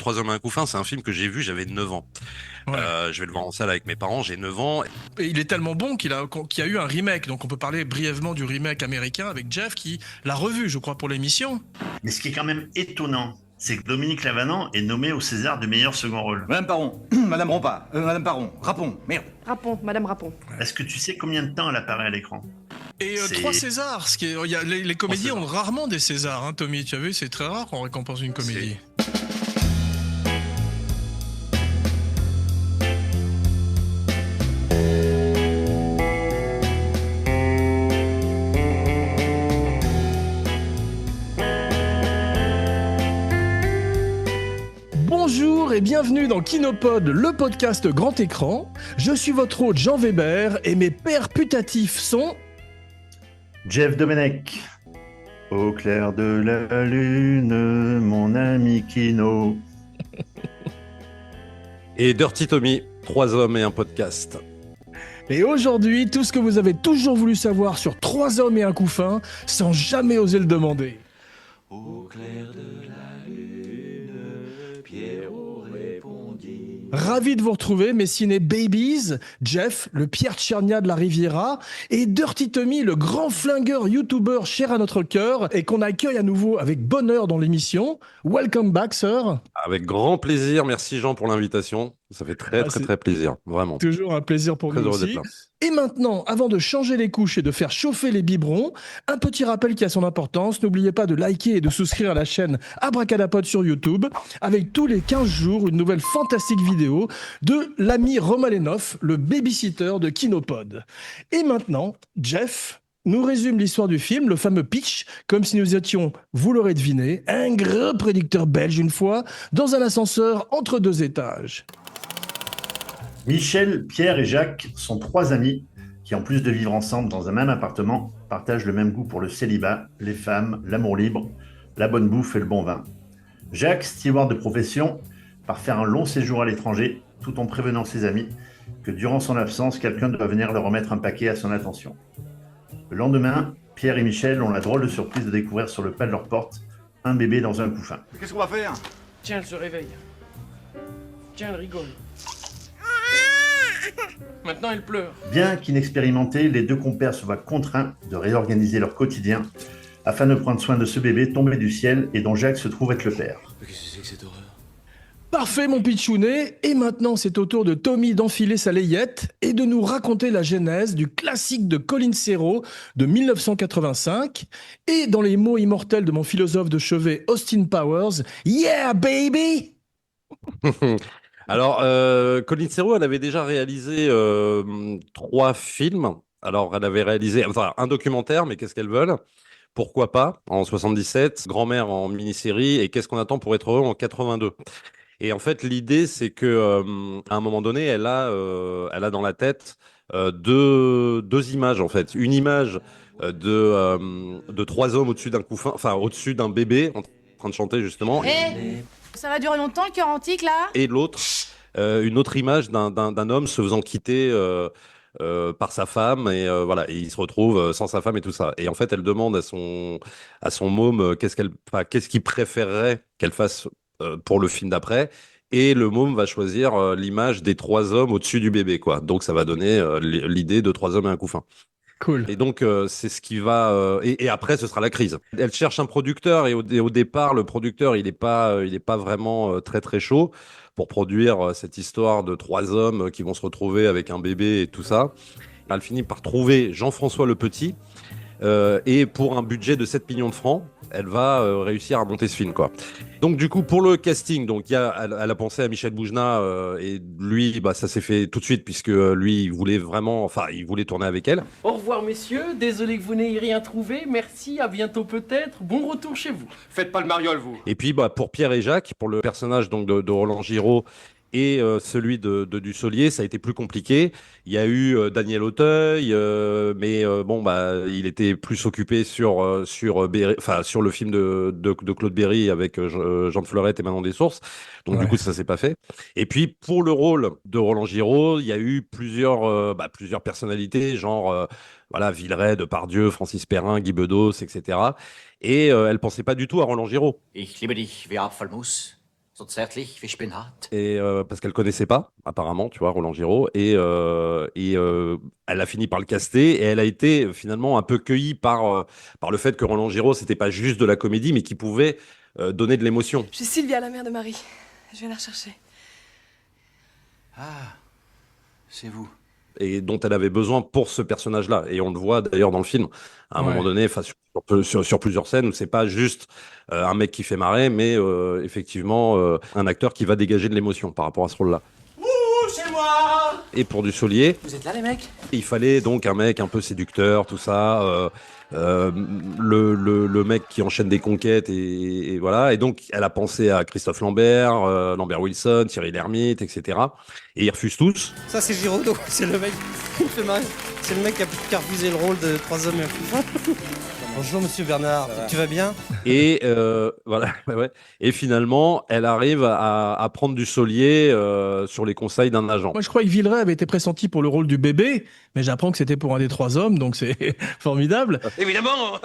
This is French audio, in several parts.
Trois hommes et un couffin, c'est un film que j'ai vu, j'avais 9 ans. Ouais. Je vais le voir en salle avec mes parents, j'ai 9 ans. Et il est tellement bon qu'il y a eu un remake. Donc on peut parler brièvement du remake américain avec Jeff qui l'a revu, je crois, pour l'émission. Mais ce qui est quand même étonnant, c'est que Dominique Lavanant est nommé au César du meilleur second rôle. Madame Paron, Madame Rompa, Madame Paron, Rapon, merde. Rapon, Madame Rapon. Est-ce que tu sais combien de temps elle apparaît à l'écran? Et C'est- 3 Césars. Les comédies Césars. ont rarement des Césars, hein, Tommy. Tu as vu, c'est très rare qu'on récompense une comédie. Bonjour et bienvenue dans Kinopod, le podcast grand écran. Je suis votre hôte Jean Weber et mes pères putatifs sont... Jeff Domenech. Au clair de la lune, mon ami Kino. Et Dirty Tommy, 3 hommes et un podcast. Et aujourd'hui, tout ce que vous avez toujours voulu savoir sur 3 hommes et un couffin sans jamais oser le demander. Au clair de la lune, Pierrot répondit. Ravi de vous retrouver, mes ciné babies, Jeff, le Pierre Tchernia de la Riviera, et Dirty Tommy, le grand flingueur youtubeur cher à notre cœur, et qu'on accueille à nouveau avec bonheur dans l'émission. Welcome back, sir. Avec grand plaisir, merci Jean pour l'invitation. Ça fait très Ah, c'est- très plaisir, vraiment. Toujours un plaisir pour Très nous heureux d'être aussi. là. Et maintenant, avant de changer les couches et de faire chauffer les biberons, un petit rappel qui a son importance. N'oubliez pas de liker et de souscrire à la chaîne Abracadapod sur YouTube, avec tous les 15 jours une nouvelle fantastique vidéo de l'ami Romalenov, le babysitter de Kinopod. Et maintenant, Jeff nous résume l'histoire du film, le fameux pitch, comme si nous étions, vous l'aurez deviné, un gros prédicteur belge une fois, dans un ascenseur entre 2 étages. Michel, Pierre et Jacques sont 3 amis qui, en plus de vivre ensemble dans un même appartement, partagent le même goût pour le célibat, les femmes, l'amour libre, la bonne bouffe et le bon vin. Jacques, steward de profession, part faire un long séjour à l'étranger, tout en prévenant ses amis que durant son absence, quelqu'un doit venir leur remettre un paquet à son attention. Le lendemain, Pierre et Michel ont la drôle de surprise de découvrir sur le pas de leur porte un bébé dans un couffin. Qu'est-ce qu'on va faire? Tiens, elle se réveille. Tiens, elle rigole. Maintenant, elle pleure. Bien qu'inexpérimentés, les 2 compères se voient contraints de réorganiser leur quotidien afin de prendre soin de ce bébé tombé du ciel et dont Jacques se trouve être le père. Mais qu'est-ce que c'est que cette horreur? Parfait mon pitchounet, et maintenant c'est au tour de Tommy d'enfiler sa layette et de nous raconter la genèse du classique de Colin Serrault de 1985 et dans les mots immortels de mon philosophe de chevet Austin Powers, yeah baby. Alors, Colin Serrault, elle avait déjà réalisé 3 films. Alors, elle avait réalisé un documentaire, mais qu'est-ce qu'elles veulent? Pourquoi pas, en 77, Grand-mère en mini-série, et Qu'est-ce qu'on attend pour être heureux en 82. Et en fait, l'idée, c'est que à un moment donné, elle a dans la tête deux images, en fait. Une image de 3 hommes au-dessus d'un couffin, enfin, au-dessus d'un bébé en train de chanter, justement. Eh, ça va durer longtemps le cœur antique là? Et l'autre, une autre image d'un homme se faisant quitter par sa femme et voilà, et il se retrouve sans sa femme et tout ça. Et en fait, elle demande à son môme qu'est-ce qu'il préférerait qu'elle fasse pour le film d'après. Et le môme va choisir l'image des 3 hommes au-dessus du bébé, quoi. Donc ça va donner l'idée de 3 hommes et un couffin. Cool. Et donc, c'est ce qui va. Et après, ce sera la crise. Elle cherche un producteur et au départ, le producteur, il est pas vraiment très très chaud pour produire cette histoire de 3 hommes qui vont se retrouver avec un bébé et tout ça. Elle finit par trouver Jean-François Le Petit et pour un budget de 7 millions de francs, elle va réussir à monter ce film, quoi. Donc du coup, pour le casting, donc elle a pensé à Michel Boujna et lui, bah ça s'est fait tout de suite puisque lui, il voulait tourner avec elle. Au revoir, messieurs. Désolé que vous n'ayez rien trouvé. Merci, à bientôt peut-être. Bon retour chez vous. Faites pas le mariole, vous. Et puis bah pour Pierre et Jacques, pour le personnage donc de Roland Giraud et celui de Dussolier, ça a été plus compliqué. Il y a eu Daniel Auteuil, mais bon bah il était plus occupé sur le film de Claude Berry avec Jean de Fleurette et Manon Dessources. Donc Ouais. du coup ça s'est pas fait. Et puis pour le rôle de Roland Giraud, il y a eu plusieurs personnalités, genre voilà, Villeray, Depardieu, Francis Perrin, Guy Bedos, etc. Et elle pensait pas du tout à Roland Giraud. Ich liebe dich wie Apfelmus. So zärtlich wie Spinat. Et parce qu'elle connaissait pas, apparemment, tu vois, Roland Giraud, elle a fini par le caster et elle a été finalement un peu cueillie par le fait que Roland Giraud, c'était pas juste de la comédie, mais qu'il pouvait donner de l'émotion. Je suis Sylvia, la mère de Marie. Je viens la rechercher. Ah, c'est vous. Et dont elle avait besoin pour ce personnage-là. Et on le voit d'ailleurs dans le film, à un moment donné, enfin, sur plusieurs scènes, où c'est pas juste un mec qui fait marrer, mais effectivement un acteur qui va dégager de l'émotion par rapport à ce rôle-là. C'est moi. Et pour Dussolier, Vous êtes là, les mecs? il fallait donc un mec un peu séducteur, tout ça, le mec qui enchaîne des conquêtes, et voilà. Et donc, elle a pensé à Christophe Lambert, Lambert Wilson, Thierry Lhermitte, etc. Et ils refusent tous. Ça, c'est Giraudot, c'est le mec qui me fait marrer. C'est le mec qui a refusé le rôle de 3 hommes et un fou. Bonjour, monsieur Bernard, tu vas bien? Et voilà, ouais. Et finalement, elle arrive à prendre Dussolier sur les conseils d'un agent. Moi, je crois que Villeray avait été pressenti pour le rôle du bébé, mais j'apprends que c'était pour un des 3 hommes, donc c'est formidable. Évidemment,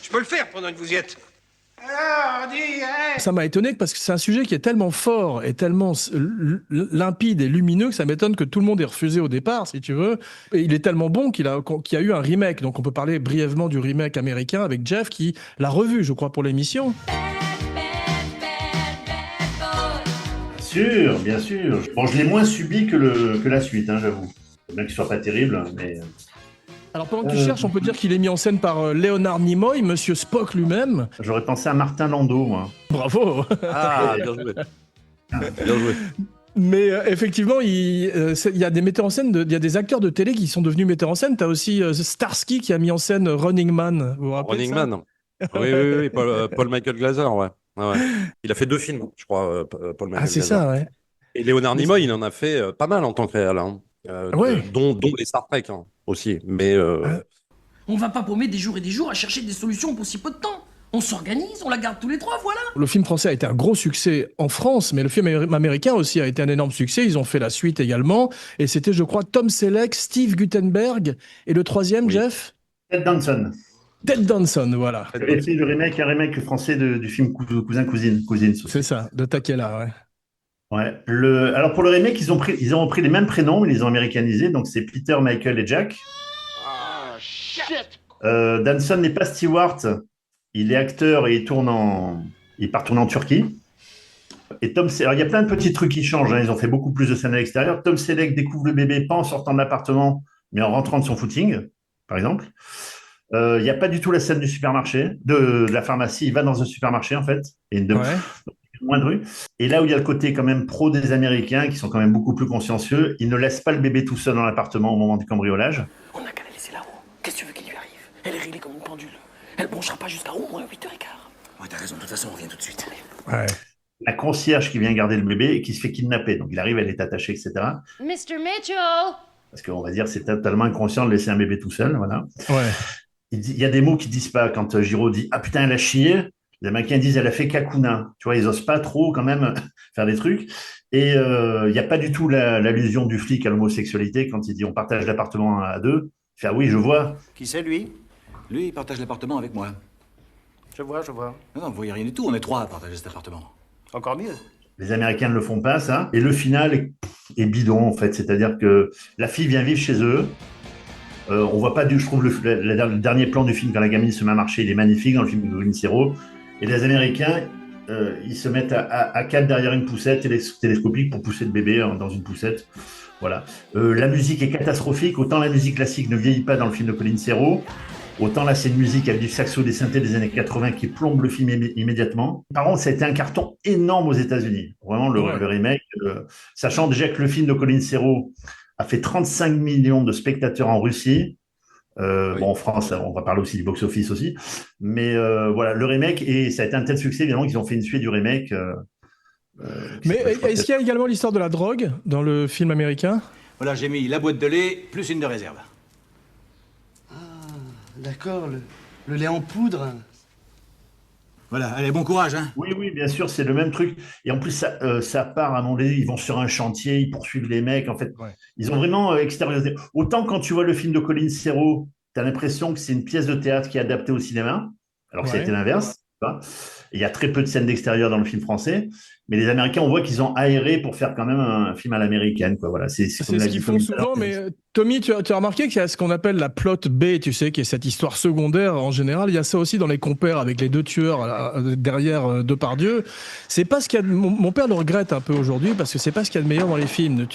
je peux le faire pendant que vous y êtes. Alors, dis, hey. Ça m'a étonné parce que c'est un sujet qui est tellement fort et tellement limpide et lumineux que ça m'étonne que tout le monde ait refusé au départ, si tu veux. Et il est tellement bon qu'il y a eu un remake. Donc on peut parler brièvement du remake américain avec Jeff qui l'a revu, je crois, pour l'émission. Bien sûr. Bon, je l'ai moins subi que la suite, hein, j'avoue. Bien qu'il soit pas terrible, mais... Alors pendant que tu cherches, on peut dire qu'il est mis en scène par Leonard Nimoy, Monsieur Spock lui-même. J'aurais pensé à Martin Landau, moi. Bravo. Ah, bien joué. Bien joué. Mais effectivement, il y a des metteurs en scène, il y a des acteurs de télé qui sont devenus metteurs en scène. Tu as aussi Starsky qui a mis en scène Running Man. Vous vous rappelez Running de ça? Man. Oui, Paul Michael Glaser, ouais. Ouais. Il a fait 2 films, je crois, Paul Michael Ah, c'est Glaser. ça, ouais. Et Léonard Nimoy, il en a fait pas mal en tant que réel, hein. Ouais. Dont les Star Trek hein, aussi. Mais On va pas paumer des jours et des jours à chercher des solutions pour si peu de temps. On s'organise, on la garde tous les 3, voilà. Le film français a été un gros succès en France, mais le film américain aussi a été un énorme succès. Ils ont fait la suite également. Et c'était, je crois, Tom Selleck, Steve Guttenberg et le troisième, Oui. Jeff Ted Danson. Ted Danson, voilà. Il avait fait un remake français du film Cousin-Cousine. C'est ça, de Takela, ouais. Ouais. Alors pour le remake, ils ont repris les mêmes prénoms, mais ils les ont américanisés. Donc c'est Peter, Michael et Jack. Danson n'est pas Stewart. Il est acteur et il part tourner en Turquie. Et alors, il y a plein de petits trucs qui changent, hein. Ils ont fait beaucoup plus de scènes à l'extérieur. Tom Selleck découvre le bébé pas en sortant de l'appartement, mais en rentrant de son footing, par exemple. Il n'y a pas du tout la scène du supermarché, de la pharmacie. Il va dans un supermarché, en fait. Et moins de rue. Et là où il y a le côté quand même pro des Américains, qui sont quand même beaucoup plus consciencieux, ils ne laissent pas le bébé tout seul dans l'appartement au moment du cambriolage. On n'a qu'à la laisser là-haut. Qu'est-ce que tu veux qu'il lui arrive? Elle est réglée comme une pendule. Elle bronchera pas jusqu'à au moins 8h15. Ouais, t'as raison, de toute façon, on revient tout de suite. Ouais. La concierge qui vient garder le bébé et qui se fait kidnapper. Donc il arrive, elle est attachée, etc. Mr. Mitchell! Parce qu'on va dire c'est totalement inconscient de laisser un bébé tout seul. Voilà. Ouais. Il y a des mots qui disent pas. Quand Giraud dit « Ah putain, elle a chié », les Américains disent « Elle a fait kakuna ». Tu vois, ils osent pas trop quand même faire des trucs. Et il n'y a pas du tout l'allusion du flic à l'homosexualité quand il dit « On partage l'appartement à 2 ». Il fait « Ah oui, je vois ». Qui c'est, lui? Lui, il partage l'appartement avec moi. Je vois. Non, vous voyez rien du tout, on est 3 à partager cet appartement. Encore mieux. Les Américains ne le font pas, ça. Et le final est bidon, en fait. C'est-à-dire que la fille vient vivre chez eux. On voit pas je trouve le dernier plan du film quand la gamine se met à marcher, il est magnifique dans le film de Colin Serrault. Et les Américains, ils se mettent à 4 derrière une poussette télescopique pour pousser le bébé dans une poussette. Voilà. La musique est catastrophique. Autant la musique classique ne vieillit pas dans le film de Colin Serrault, autant là c'est une musique avec du saxo, des synthés des années 80 qui plombe le film immédiatement. Par contre, ça a été un carton énorme aux États-Unis. Vraiment le remake, sachant déjà que le film de Colin Serrault a fait 35 millions de spectateurs en Russie. Bon, en France, on va parler aussi du box-office aussi. Mais voilà, le remake, et ça a été un tel succès, évidemment, qu'ils ont fait une suite du remake. Mais est-ce qu'il y a également l'histoire de la drogue dans le film américain? Voilà, j'ai mis la boîte de lait plus une de réserve. Ah, d'accord, le lait en poudre. Voilà, allez, bon courage, hein. Oui, bien sûr, c'est le même truc. Et en plus, ça part à un moment donné, ils vont sur un chantier, ils poursuivent les mecs. En fait, ils ont vraiment extériorisé. Autant quand tu vois le film de Colin Serrault, tu as l'impression que c'est une pièce de théâtre qui est adaptée au cinéma, alors que ça a été l'inverse. Il y a très peu de scènes d'extérieur dans le film français. Mais les Américains, on voit qu'ils ont aéré pour faire quand même un film à l'américaine, quoi. Voilà, c'est comme C'est l'a ce dit qu'ils font Tommy tout à l'heure, souvent, mais Tommy, tu as remarqué qu'il y a ce qu'on appelle la plot B, tu sais, qui est cette histoire secondaire en général. Il y a ça aussi dans les compères avec les deux tueurs derrière Depardieu. C'est pas ce qu'il y a mon père le regrette un peu aujourd'hui parce que c'est pas ce qu'il y a de meilleur dans les films.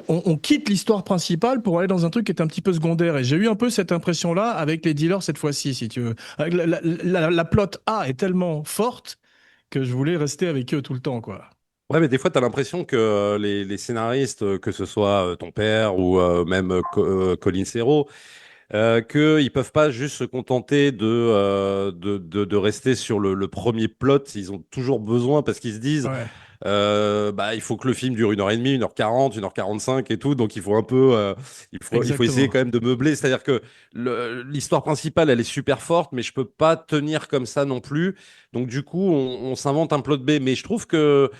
On quitte l'histoire principale pour aller dans un truc qui est un petit peu secondaire. Et j'ai eu un peu cette impression-là avec les dealers cette fois-ci, si tu veux. Avec la plot A est tellement forte que je voulais rester avec eux tout le temps, quoi. Ouais, mais des fois, tu as l'impression que les scénaristes, que ce soit ton père ou même Colin Serrault, qu'ils peuvent pas juste se contenter de rester sur le premier plot. Ils ont toujours besoin parce qu'ils se disent, Ouais, bah, il faut que le film dure 1h30, 1h40, 1h45 et tout. Donc, il faut un peu, il faut essayer exactement. quand même de meubler. C'est-à-dire que l'histoire principale, elle est super forte, mais je peux pas tenir comme ça non plus. Donc, du coup, on s'invente un plot B. Mais je trouve que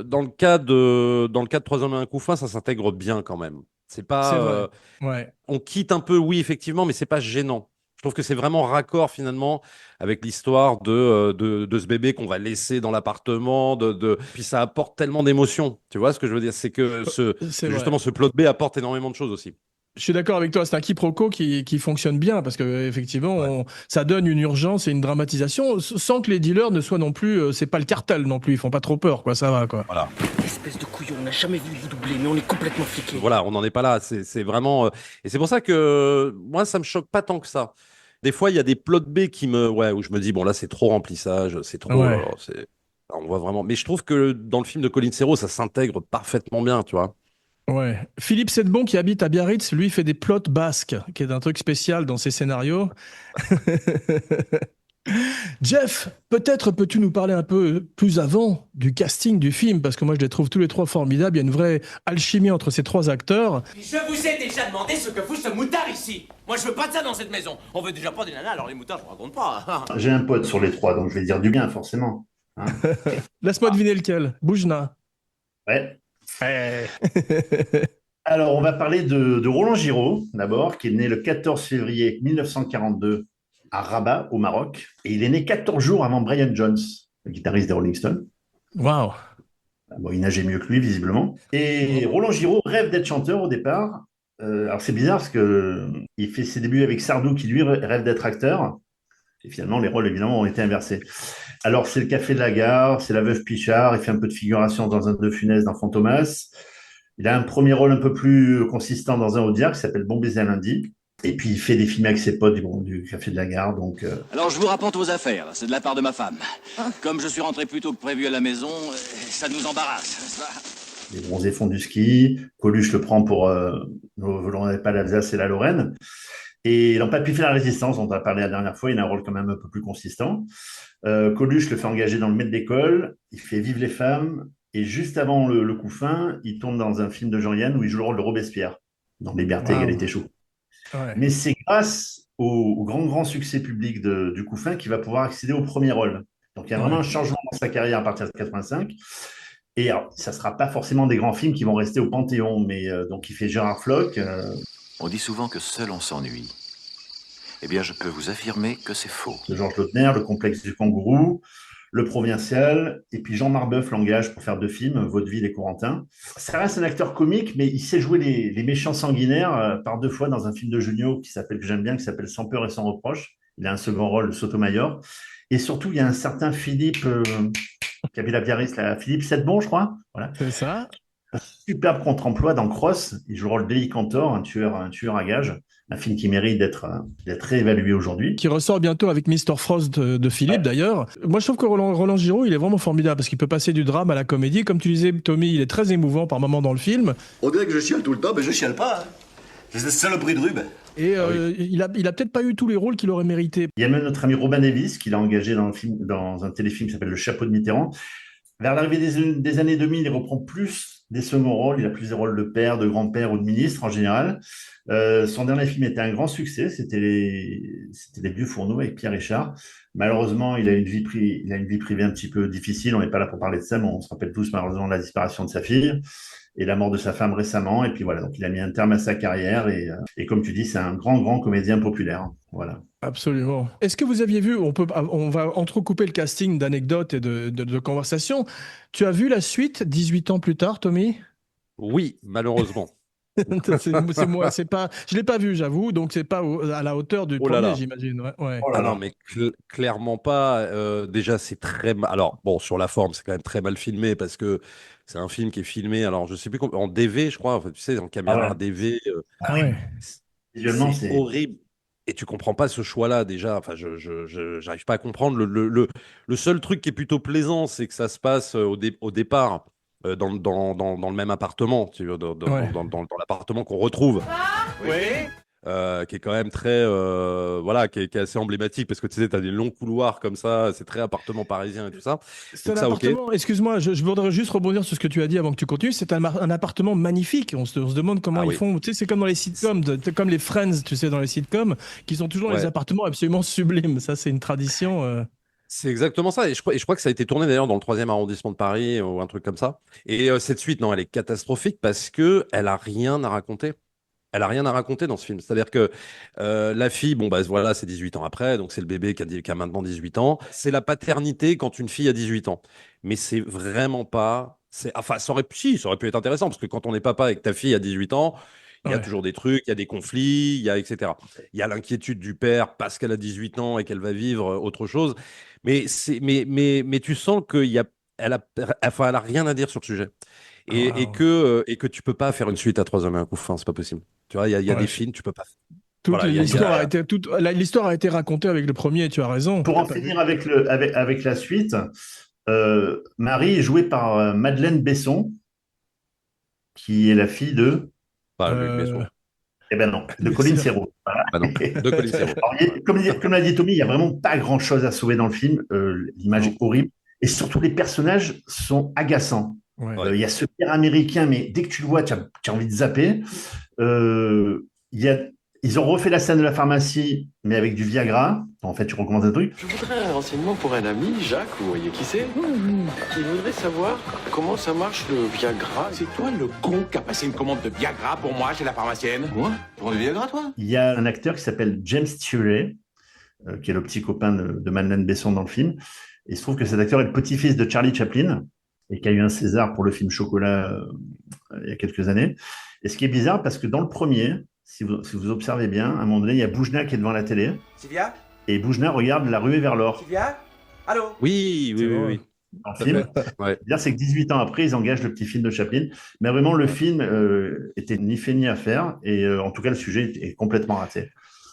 dans le cas de Trois hommes et un couffin, ça s'intègre bien quand même. C'est pas, C'est vrai. Ouais. on quitte un peu, oui, effectivement, mais c'est pas gênant. Je trouve que c'est vraiment raccord finalement avec l'histoire de ce bébé qu'on va laisser dans l'appartement. Puis ça apporte tellement d'émotions. Tu vois ce que je veux dire? C'est que C'est vrai. justement, ce plot B apporte énormément de choses aussi. Je suis d'accord avec toi, c'est un quiproquo qui fonctionne bien parce que effectivement, Ouais. ça donne une urgence et une dramatisation sans que les dealers ne soient non plus, c'est pas le cartel non plus, ils font pas trop peur, quoi, ça va, quoi. Voilà. Espèce de couillon, on n'a jamais vu vous doubler, mais on est complètement fliqués. Voilà, on n'en est pas là. C'est vraiment. Et c'est pour ça que moi, ça me choque pas tant que ça. Des fois, il y a des plots B ouais, où je me dis, bon, là, c'est trop remplissage, c'est trop. Ouais, On voit vraiment. Mais je trouve que dans le film de Colin Serrault, ça s'intègre parfaitement bien, tu vois. ouais. Philippe Sedbon qui habite à Biarritz, lui fait des plots basques, qui est un truc spécial dans ses scénarios. Jeff, peut-être peux-tu nous parler un peu plus avant du casting du film, parce que moi je les trouve tous les trois formidables, il y a une vraie alchimie entre ces trois acteurs. Je vous ai déjà demandé ce que fout ce moutard ici. Moi, je veux pas de ça dans cette maison. On veut déjà pas des nanas, alors les moutards, je vous raconte pas. J'ai un pote sur les trois, donc je vais dire du bien, forcément. Hein. Laisse-moi deviner lequel. Boujna. Ouais. Eh. Alors, on va parler de Roland Giraud, d'abord, qui est né le 14 février 1942 à Rabat, au Maroc. Et il est né 14 jours avant Brian Jones, le guitariste des Rolling Stones. Waouh. Bon, il nageait mieux que lui, visiblement. Et Roland Giraud rêve d'être chanteur au départ. Alors, c'est bizarre parce que il fait ses débuts avec Sardou, qui lui rêve d'être acteur. Et finalement, les rôles, évidemment, ont été inversés. Alors, c'est le Café de la Gare, c'est la Veuve Pichard, il fait un peu de figuration dans un De Funès d'Enfant Thomas. Il a un premier rôle un peu plus consistant dans un Audiard qui s'appelle Bon baiser un lundi. Et puis, il fait des films avec ses potes du Café de la Gare. Donc, Alors, je vous rapporte vos affaires. C'est de la part de ma femme. Comme je suis rentré plus tôt que prévu à la maison, ça nous embarrasse, n'est-ce pas? les bronzés font du ski. Coluche le prend pour pas l'Alsace et la Lorraine. Et dans Papy fait la résistance, dont on a parlé la dernière fois, il a un rôle quand même un peu plus consistant. Coluche le fait engager dans le maître d'école, il fait Vive les femmes, et juste avant le coup fin, il tourne dans un film de Jean-Yann où il joue le rôle de Robespierre, dans Liberté, Waouh. Égalité, Chaud. Ouais. Mais c'est grâce au grand succès public du coup fin qu'il va pouvoir accéder au premier rôle. Donc il y a vraiment un changement dans sa carrière à partir de 85. Et alors, ça ne sera pas forcément des grands films qui vont rester au Panthéon, mais donc il fait Gérard Floch. On dit souvent que seul on s'ennuie. Eh bien, je peux vous affirmer que c'est faux. De Georges Lautner, Le complexe du kangourou, Le Provincial, et puis Jean Marbeuf l'engage pour faire deux films, Vaudeville et Corentin. Ça reste un acteur comique, mais il sait jouer les méchants sanguinaires par deux fois dans un film de Junio que j'aime bien, qui s'appelle Sans peur et sans reproche. Il a un second rôle, le Sotomayor. Et surtout, il y a un certain Philippe, qui avait la Biarritz, Philippe Sedbon, je crois. Voilà. C'est ça. Superbe contre-emploi dans Cross. Il joue le rôle d'Eli Cantor, un tueur à gages. Un film qui mérite d'être réévalué aujourd'hui. Qui ressort bientôt avec Mr. Frost de Philippe, d'ailleurs. Moi, je trouve que Roland Giraud, il est vraiment formidable parce qu'il peut passer du drame à la comédie. Comme tu disais, Tommy, il est très émouvant par moments dans le film. On dirait que je chiale tout le temps, mais je chiale pas. Hein. C'est cette saloperie de rube. Et il a peut-être pas eu tous les rôles qu'il aurait mérité. Il y a même notre ami Robin Davis qui l'a engagé dans un téléfilm qui s'appelle Le Chapeau de Mitterrand. Vers l'arrivée des années 2000, il reprend plus des seconds rôles. Il a plus des rôles de père, de grand-père ou de ministre en général. Son dernier film était un grand succès. C'était Les Vieux Fourneaux avec Pierre Richard. Malheureusement, il a une vie privée un petit peu difficile. On n'est pas là pour parler de ça, mais on se rappelle tous malheureusement de la disparition de sa fille. et la mort de sa femme récemment. Et puis voilà, donc il a mis un terme à sa carrière. Et comme tu dis, c'est un grand comédien populaire. Voilà. Absolument. Est-ce que vous aviez vu, on va entrecouper le casting d'anecdotes et de conversations. Tu as vu la suite 18 ans plus tard, Tommy? Oui, malheureusement. C'est moi, c'est pas, je l'ai pas vu, j'avoue, donc c'est pas à la hauteur du Oh là premier, là. j'imagine. Ouais. Oh là Ah non, là. mais clairement pas. Déjà, c'est très mal. Alors, bon, sur la forme, c'est quand même très mal filmé parce que c'est un film qui est filmé, alors je sais plus, en DV, je crois, enfin, tu sais, en Ah caméra ouais. DV. Ah ouais. Visuellement, C'est c'est. horrible. Et tu comprends pas ce choix-là, déjà. Enfin, j'arrive pas à comprendre. Le seul truc qui est plutôt plaisant, c'est que ça se passe au départ dans le même appartement, tu vois, Ouais. dans l'appartement qu'on retrouve. Oui. Qui est quand même très voilà, qui est assez emblématique parce que tu sais, tu as des longs couloirs comme ça, c'est très appartement parisien et tout ça. C'est Donc un ça, ok. appartement, excuse-moi, je voudrais juste rebondir sur ce que tu as dit avant que tu continues. C'est un appartement magnifique. On se demande comment Ah ils oui. font. Tu sais, c'est comme dans les sitcoms, comme les Friends, tu sais, dans les sitcoms, qui sont toujours les Ouais. appartements absolument sublimes. Ça, c'est une tradition. C'est exactement ça. Et je crois que ça a été tourné d'ailleurs dans le 3e arrondissement de Paris ou un truc comme ça. Et cette suite, non, elle est catastrophique parce que elle a rien à raconter. Elle a rien à raconter dans ce film. C'est-à-dire que la fille, bon, bah voilà, c'est 18 ans après, donc c'est le bébé qui a maintenant 18 ans. C'est la paternité quand une fille a 18 ans. Mais c'est vraiment pas. Enfin, ça aurait pu être intéressant, parce que quand on est papa avec ta fille à 18 ans, il y a Ouais. toujours des trucs, il y a des conflits, il y a etc. Il y a l'inquiétude du père parce qu'elle a 18 ans et qu'elle va vivre autre chose. Mais tu sens elle a rien à dire sur le sujet. Et que tu peux pas faire une suite à Trois hommes et un couffin, c'est pas possible. Tu vois, il y a Ouais. des films, tu peux pas. Voilà, L'histoire a été racontée avec le premier. Tu as raison. Pour T'as en pas vu. finir avec la suite, Marie est jouée par Madeleine Besson, qui est la fille de. Pas Luc Euh, Besson. Eh ben non, de Luc Colin Serra. Serrault. Voilà. Ah non, de Colin Serrault. Alors, comme l'a dit Tommy, il n'y a vraiment pas grand-chose à sauver dans le film. L'image est horrible. Et surtout, les personnages sont agaçants. Ouais. Ouais. Il y a ce père américain, mais dès que tu le vois, tu as envie de zapper. Il y a, ils ont refait la scène de la pharmacie, mais avec du Viagra. En fait, tu recommences un truc. Je voudrais un renseignement pour un ami, Jacques, vous voyez qui c'est. Il voudrait savoir comment ça marche le Viagra. C'est toi le con qui a passé une commande de Viagra pour moi chez la pharmacienne. Quoi? Tu prends du Viagra, toi? Il y a un acteur qui s'appelle James Stewart, qui est le petit copain de Madeleine Besson dans le film. Et il se trouve que cet acteur est le petit-fils de Charlie Chaplin et qui a eu un César pour le film Chocolat il y a quelques années. Et ce qui est bizarre, parce que dans le premier, si vous observez bien, à un moment donné, il y a Boujna qui est devant la télé Sylvia? et Boujna regarde La Ruée vers l'or Sylvia? Allô? Oui, oui, oui, oui. dans le film. Ouais. C'est-à-dire, c'est que 18 ans après, ils engagent le petit film de Chaplin. Mais vraiment, le film était ni fait ni à faire. Et en tout cas, le sujet est complètement raté.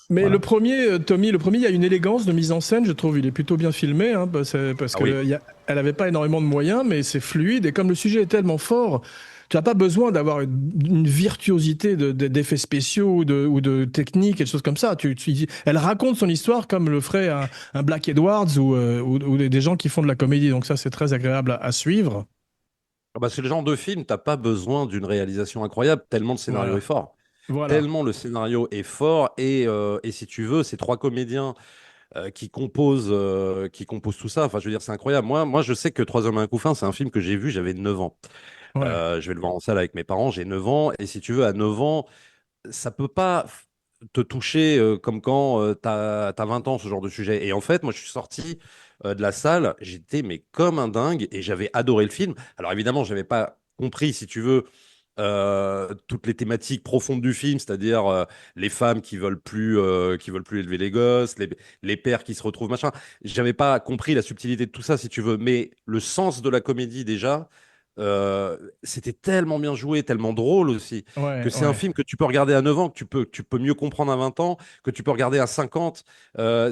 Mais Voilà. le premier, Tommy, il y a une élégance de mise en scène, je trouve. Il est plutôt bien filmé, hein, parce Ah que oui. elle avait pas énormément de moyens, mais c'est fluide. Et comme le sujet est tellement fort, tu n'as pas besoin d'avoir une virtuosité d'effets spéciaux ou de techniques et de choses comme ça. Elle raconte son histoire comme le ferait un Black Edwards ou des gens qui font de la comédie. Donc ça, c'est très agréable à suivre. Ah bah, c'est le genre de film, t'as pas besoin d'une réalisation incroyable, tellement le scénario Voilà. est fort. Voilà. Tellement le scénario est fort. Et si tu veux, ces trois comédiens qui composent tout ça, enfin, je veux dire, c'est incroyable. Moi, je sais que Trois hommes et un couffin, c'est un film que j'ai vu, j'avais 9 ans. Ouais. Je vais le voir en salle avec mes parents, j'ai 9 ans. Et si tu veux, à 9 ans, ça peut pas te toucher comme quand t'as 20 ans, ce genre de sujet. Et en fait, moi, je suis sorti de la salle, j'étais mais comme un dingue et j'avais adoré le film. Alors évidemment, j'avais pas compris, si tu veux, toutes les thématiques profondes du film, c'est-à-dire les femmes qui veulent plus élever les gosses, les pères qui se retrouvent, machin. J'avais pas compris la subtilité de tout ça, si tu veux, mais le sens de la comédie déjà. C'était tellement bien joué, tellement drôle aussi, que c'est un film que tu peux regarder à 9 ans, que tu peux mieux comprendre à 20 ans, que tu peux regarder à 50.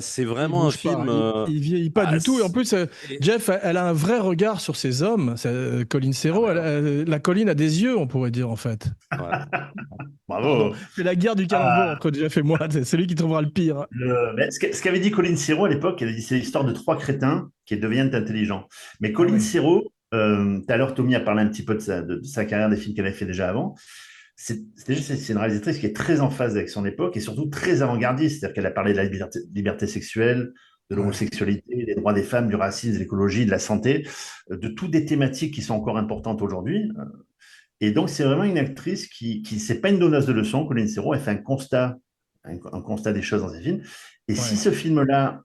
C'est Il vraiment un bouge pas, film. il vieillit pas du tout. Et en plus, Jeff, elle a un vrai regard sur ces hommes. Colin Serrault, la colline a des yeux, on pourrait dire en fait. Bravo. C'est la guerre du calembour entre Jeff et moi. C'est celui qui trouvera le pire. Mais ce qu'avait dit Colin Serrault à l'époque, il avait dit c'est l'histoire de trois crétins qui deviennent intelligents. Mais Colin Serrault, tout à l'heure, Tommy a parlé un petit peu de sa carrière, des films qu'elle avait fait déjà avant. C'est une réalisatrice qui est très en phase avec son époque et surtout très avant-gardiste. C'est-à-dire qu'elle a parlé de la liberté sexuelle, de l'homosexualité, des droits des femmes, du racisme, de l'écologie, de la santé, de toutes des thématiques qui sont encore importantes aujourd'hui. Et donc, c'est vraiment une actrice c'est pas une donneuse de leçons, Colin Serrault, elle fait un constat des choses dans ses films. Et si ce film-là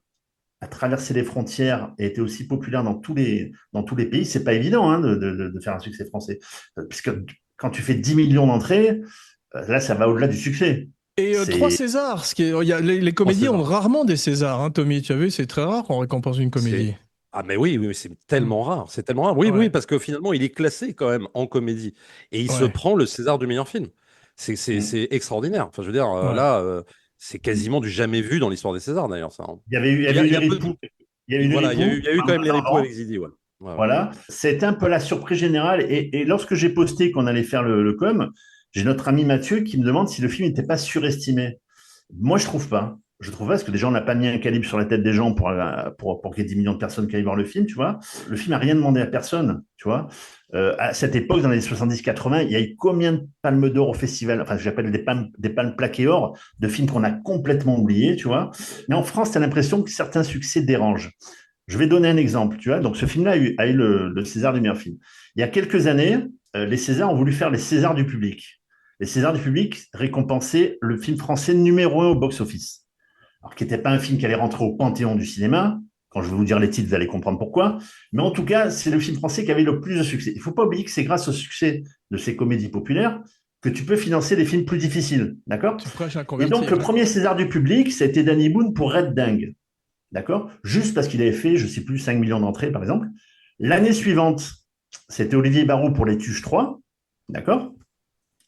a traversé les frontières et été aussi populaire dans tous les pays, c'est pas évident hein, de faire un succès français. Puisque quand tu fais 10 millions d'entrées, là, ça va au-delà du succès. Et 3 Césars, les comédies ont rarement des Césars, hein, Tommy, tu as vu, c'est très rare qu'on récompense une comédie. Ah mais oui, c'est tellement rare, c'est tellement rare. Oui, parce que finalement, il est classé quand même en comédie. Et il se prend le César du meilleur film. C'est extraordinaire. Enfin, je veux dire, là, c'est quasiment du jamais vu dans l'histoire des Césars, d'ailleurs. Ça, hein. Il y avait eu quand même les ripoux avec Zidi, Voilà, c'est un peu la surprise générale. Et lorsque j'ai posté qu'on allait faire le com, j'ai notre ami Mathieu qui me demande si le film n'était pas surestimé. Moi, je trouve pas. Je trouve pas parce que déjà, on n'a pas mis un calibre sur la tête des gens pour qu'il y ait 10 millions de personnes qui aillent voir le film, tu vois. Le film n'a rien demandé à personne, tu vois. À cette époque, dans les années 70-80, il y a eu combien de palmes d'or au festival, enfin, j'appelle des palmes plaquées or, de films qu'on a complètement oubliés, tu vois. Mais en France, tu as l'impression que certains succès dérangent. Je vais donner un exemple, tu vois. Donc, ce film-là a eu le César du meilleur film. Il y a quelques années, les Césars ont voulu faire les Césars du public. Les Césars du public récompensaient le film français numéro 1 au box-office. Alors, qui n'était pas un film qui allait rentrer au panthéon du cinéma. Quand je vais vous dire les titres, vous allez comprendre pourquoi. Mais en tout cas, c'est le film français qui avait le plus de succès. Il ne faut pas oublier que c'est grâce au succès de ces comédies populaires que tu peux financer des films plus difficiles. D'accord ? Et donc, le premier César du public, ça a été Danny Boone pour Red Dingue. D'accord ? Juste parce qu'il avait fait, je ne sais plus, 5 millions d'entrées, par exemple. L'année suivante, c'était Olivier Barrault pour Les Tuches 3. D'accord ?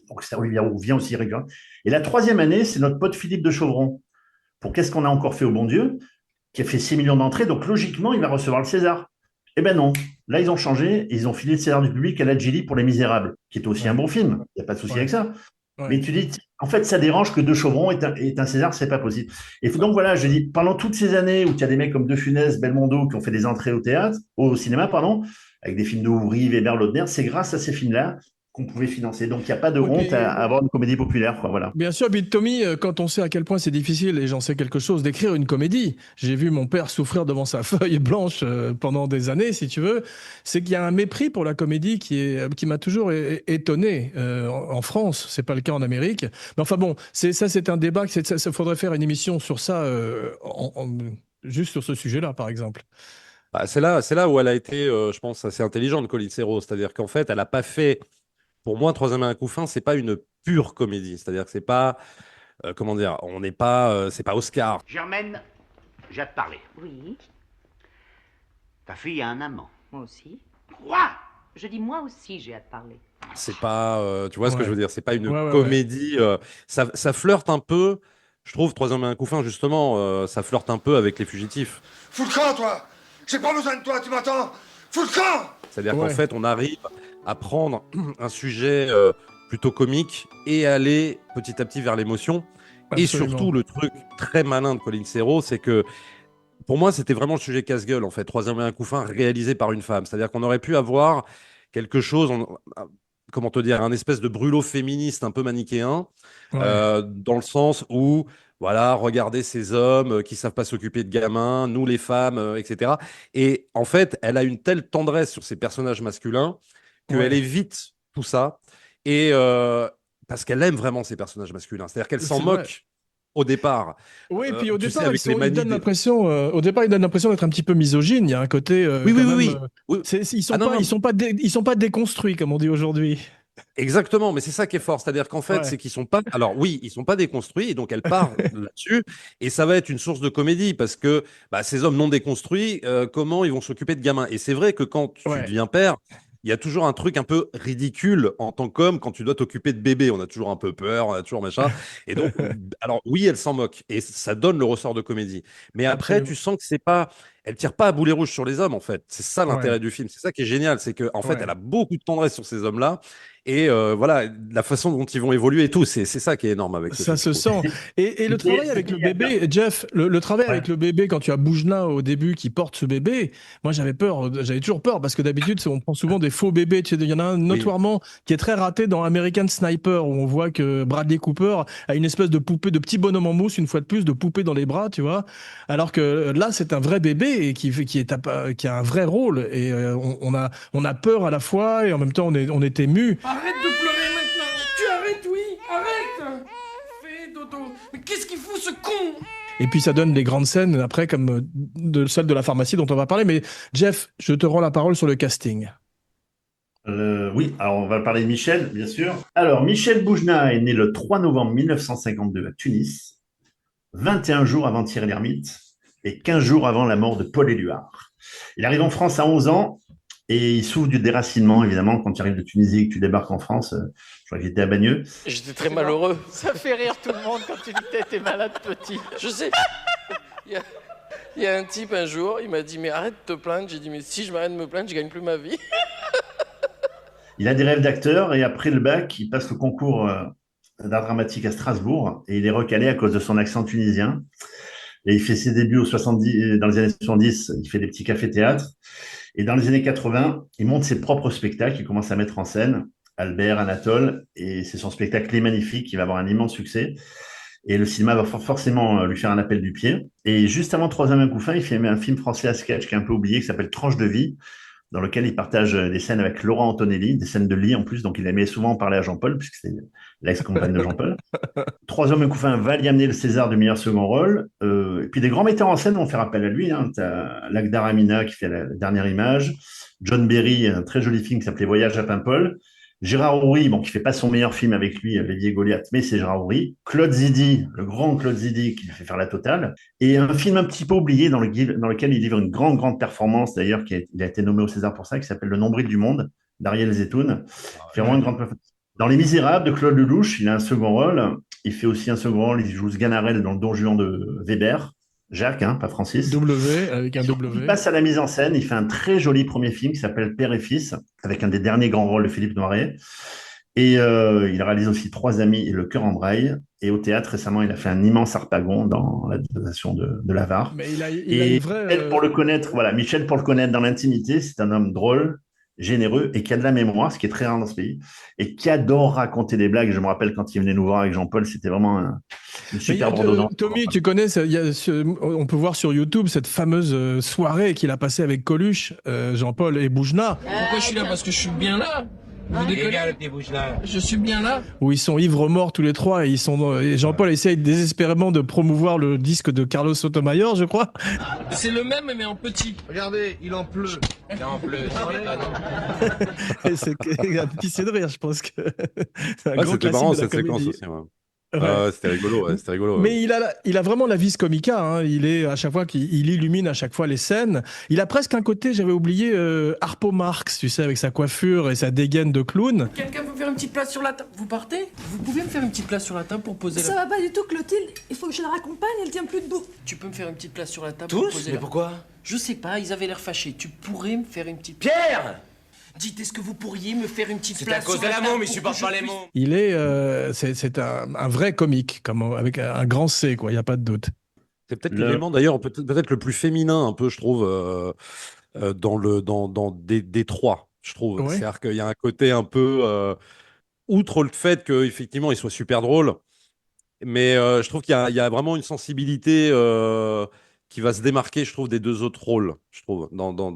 Donc, c'est Olivier Barrault vient aussi régulièrement. Et la troisième année, c'est notre pote Philippe de Chauvron pour Qu'est-ce qu'on a encore fait au bon Dieu, qui a fait 6 millions d'entrées. Donc, logiquement, il va recevoir le César. Eh ben non. Là, ils ont changé. Et ils ont filé le César du public à la Gilly pour Les Misérables, qui est aussi un bon film. Il n'y a pas de souci avec ça. Mais tu dis, en fait, ça dérange que De Chauvron est un César, c'est pas possible. Et donc voilà, je dis, pendant toutes ces années où tu as des mecs comme De Funès, Belmondo qui ont fait des entrées au cinéma, avec des films de Ouvry, Weber, Laudner, c'est grâce à ces films-là qu'on pouvait financer. Donc, il n'y a pas de honte à avoir une comédie populaire, quoi, voilà. Bien sûr, Bill Tommy, quand on sait à quel point c'est difficile, et j'en sais quelque chose, d'écrire une comédie, j'ai vu mon père souffrir devant sa feuille blanche pendant des années, si tu veux, c'est qu'il y a un mépris pour la comédie qui m'a toujours étonné en France. C'est pas le cas en Amérique. Mais enfin bon, c'est un débat, ça faudrait faire une émission sur ça, juste sur ce sujet-là, par exemple. Bah, c'est là où elle a été, je pense, assez intelligente, Colin Serrault. C'est-à-dire qu'en fait, elle n'a pas fait... Pour moi, Troisième et un coup fin, c'est pas une pure comédie. C'est-à-dire que c'est pas, comment dire, on n'est pas, c'est pas Oscar. Germaine, j'ai à te parler. Oui. Ta fille a un amant. Moi aussi. Quoi ? Je dis moi aussi, j'ai à te parler. C'est pas, tu vois ce que je veux dire, c'est pas une comédie. Ça flirte un peu, je trouve, Troisième et un coup fin, justement, ça flirte un peu avec Les Fugitifs. Fous le camp, toi ! J'ai pas besoin de toi, tu m'entends ? Fous le camp ! C'est-à-dire qu'en fait, on arrive à prendre un sujet plutôt comique et aller petit à petit vers l'émotion. Et surtout, le truc très malin de Colin Serrault, c'est que pour moi, c'était vraiment le sujet casse-gueule, en fait. Troisième et un coup fin réalisé par une femme. C'est-à-dire qu'on aurait pu avoir quelque chose, comment te dire, un espèce de brûlot féministe un peu manichéen, dans le sens où, voilà, regardez ces hommes qui savent pas s'occuper de gamins, nous les femmes, etc. Et en fait, elle a une telle tendresse sur ces personnages masculins qu'elle évite tout ça, et parce qu'elle aime vraiment ces personnages masculins. C'est-à-dire qu'elle s'en moque au départ. Oui, puis au départ, ils donnent l'impression d'être un petit peu misogyne. Il y a un côté. Oui. Ils sont pas déconstruits, comme on dit aujourd'hui. Exactement, mais c'est ça qui est fort, c'est-à-dire qu'en fait, c'est qu'ils sont pas. Alors oui, ils sont pas déconstruits, et donc elle part là-dessus, et ça va être une source de comédie parce que ces hommes non déconstruits, comment ils vont s'occuper de gamins ? Et c'est vrai que quand tu deviens père, il y a toujours un truc un peu ridicule en tant qu'homme quand tu dois t'occuper de bébé. On a toujours un peu peur, on a toujours machin. Et donc, alors oui, elle s'en moque et ça donne le ressort de comédie. Mais après, tu sens que c'est pas, elle tire pas à boulet rouge sur les hommes en fait. C'est ça l'intérêt du film. C'est ça qui est génial, c'est que en fait, elle a beaucoup de tendresse sur ces hommes-là. Et voilà, la façon dont ils vont évoluer et tout, c'est ça qui est énorme avec ça se sent. Et le travail avec le bébé, Jeff, le travail avec le bébé, quand tu as Boujna au début qui porte ce bébé, moi j'avais toujours peur parce que d'habitude on prend souvent des faux bébés. Tu sais, il y en a un notoirement qui est très raté dans American Sniper où on voit que Bradley Cooper a une espèce de poupée, de petit bonhomme en mousse, une fois de plus, de poupée dans les bras, tu vois. Alors que là c'est un vrai bébé clé et qui a un vrai rôle. Et on a peur à la fois et en même temps on est ému. Arrête de pleurer maintenant. Tu arrêtes, oui. Arrête. Fais dodo. Mais qu'est-ce qu'il fout ce con? Et puis ça donne des grandes scènes après, comme celle de la pharmacie dont on va parler. Mais Jeff, je te rends la parole sur le casting. Oui, alors on va parler de Michel, bien sûr. Alors, Michel Boujna est né le 3 novembre 1952 à Tunis, 21 jours avant Thierry Lhermitte et 15 jours avant la mort de Paul Éluard. Il arrive en France à 11 ans et il souffre du déracinement, évidemment, quand tu arrives de Tunisie et que tu débarques en France. Je crois qu'il était à Bagneux. J'étais très malheureux. Ça fait rire tout le monde quand tu dis que t'es malade petit. Je sais. Il y a un type un jour, il m'a dit mais arrête de te plaindre. J'ai dit mais si je m'arrête de me plaindre, je gagne plus ma vie. Il a des rêves d'acteur et après le bac, il passe le concours d'art dramatique à Strasbourg et il est recalé à cause de son accent tunisien. Et il fait ses débuts dans les années 70, il fait des petits cafés-théâtres. Et dans les années 80, il monte ses propres spectacles, il commence à mettre en scène Albert, Anatole, et c'est son spectacle Les Magnifiques qui va avoir un immense succès. Et le cinéma va forcément lui faire un appel du pied. Et juste avant Troisième coup fin, il fait un film français à sketch qui est un peu oublié, qui s'appelle Tranche de vie, dans lequel il partage des scènes avec Laurent Antonelli, des scènes de lit en plus, donc il aimait souvent parler à Jean-Paul, puisque c'était l'ex-compagne de Jean-Paul. Troisième coup fin va lui amener le César du meilleur second rôle. Et puis des grands metteurs en scène vont faire appel à lui. Tu as Lakdar Amina qui fait la dernière image, John Berry, un très joli film qui s'appelait Voyage à Paimpol, Gérard Houry, bon, qui fait pas son meilleur film avec lui, Lévi et Goliath, mais c'est Gérard Houry. Claude Zidi, le grand Claude Zidi, qui lui fait faire la totale. Et un film un petit peu oublié dans lequel il livre une grande performance, d'ailleurs, il a été nommé au César pour ça, qui s'appelle Le Nombril du Monde, d'Ariel Zetoun. Il fait vraiment une grande performance. Dans Les Misérables de Claude Lelouch, il a un second rôle. Il fait aussi un second rôle, il joue Sganarelle dans Le Don Juan de Weber. Jacques, pas Francis. W, avec un W. Il passe à la mise en scène, il fait un très joli premier film qui s'appelle Père et Fils, avec un des derniers grands rôles de Philippe Noiret. Et il réalise aussi Trois amis et Le cœur en braille. Et au théâtre, récemment, il a fait un immense Harpagon dans l'adaptation de L'Avare. Mais il a une vraie... Michel, pour le connaître dans l'intimité, c'est un homme drôle, généreux et qui a de la mémoire, ce qui est très rare dans ce pays, et qui adore raconter des blagues. Je me rappelle quand il venait nous voir avec Jean-Paul, c'était vraiment une super bande. Tommy, tu connais, on peut voir sur YouTube cette fameuse soirée qu'il a passée avec Coluche, Jean-Paul et Boujna. Pourquoi je suis là? Parce que je suis bien là. Vous déconnez? Je suis bien là. Où ils sont ivres morts tous les trois et et Jean-Paul essaye désespérément de promouvoir le disque de Carlos Sotomayor, je crois. C'est le même mais en petit. Regardez, il en pleut. Il en pleut. Il a pissé de rire, je pense que c'est un grand c'était classique marrant de la cette séquence comédie. aussi. Ouais. Ouais. C'était rigolo. Mais il a vraiment la vis comica. Hein. Il est à chaque fois qu'il illumine à chaque fois les scènes. Il a presque un côté, j'avais oublié, Harpo Marx, tu sais, avec sa coiffure et sa dégaine de clown. Quelqu'un peut me faire une petite place sur la table? Vous partez? Vous pouvez me faire une petite place sur la table pour poser Ça va pas du tout, Clotilde. Il faut que je la raccompagne, elle tient plus debout. Tu peux me faire une petite place sur la table Tous? pour poser Mais pourquoi? Je sais pas, ils avaient l'air fâchés. Tu pourrais me faire une petite... Pierre! Dites, est-ce que vous pourriez me faire une petite C'est place à cause sur de la la table môme, il pour supporte que pas je les puisse- mômes. Il est, c'est un vrai comique, avec un grand C, quoi. Il y a pas de doute. C'est peut-être l'élément d'ailleurs peut-être le plus féminin un peu, je trouve, dans Détroit, je trouve. Ouais. C'est-à-dire qu'il y a un côté un peu, outre le fait qu'effectivement il soit super drôle, mais je trouve qu'il y a vraiment une sensibilité qui va se démarquer, je trouve, des deux autres rôles, je trouve.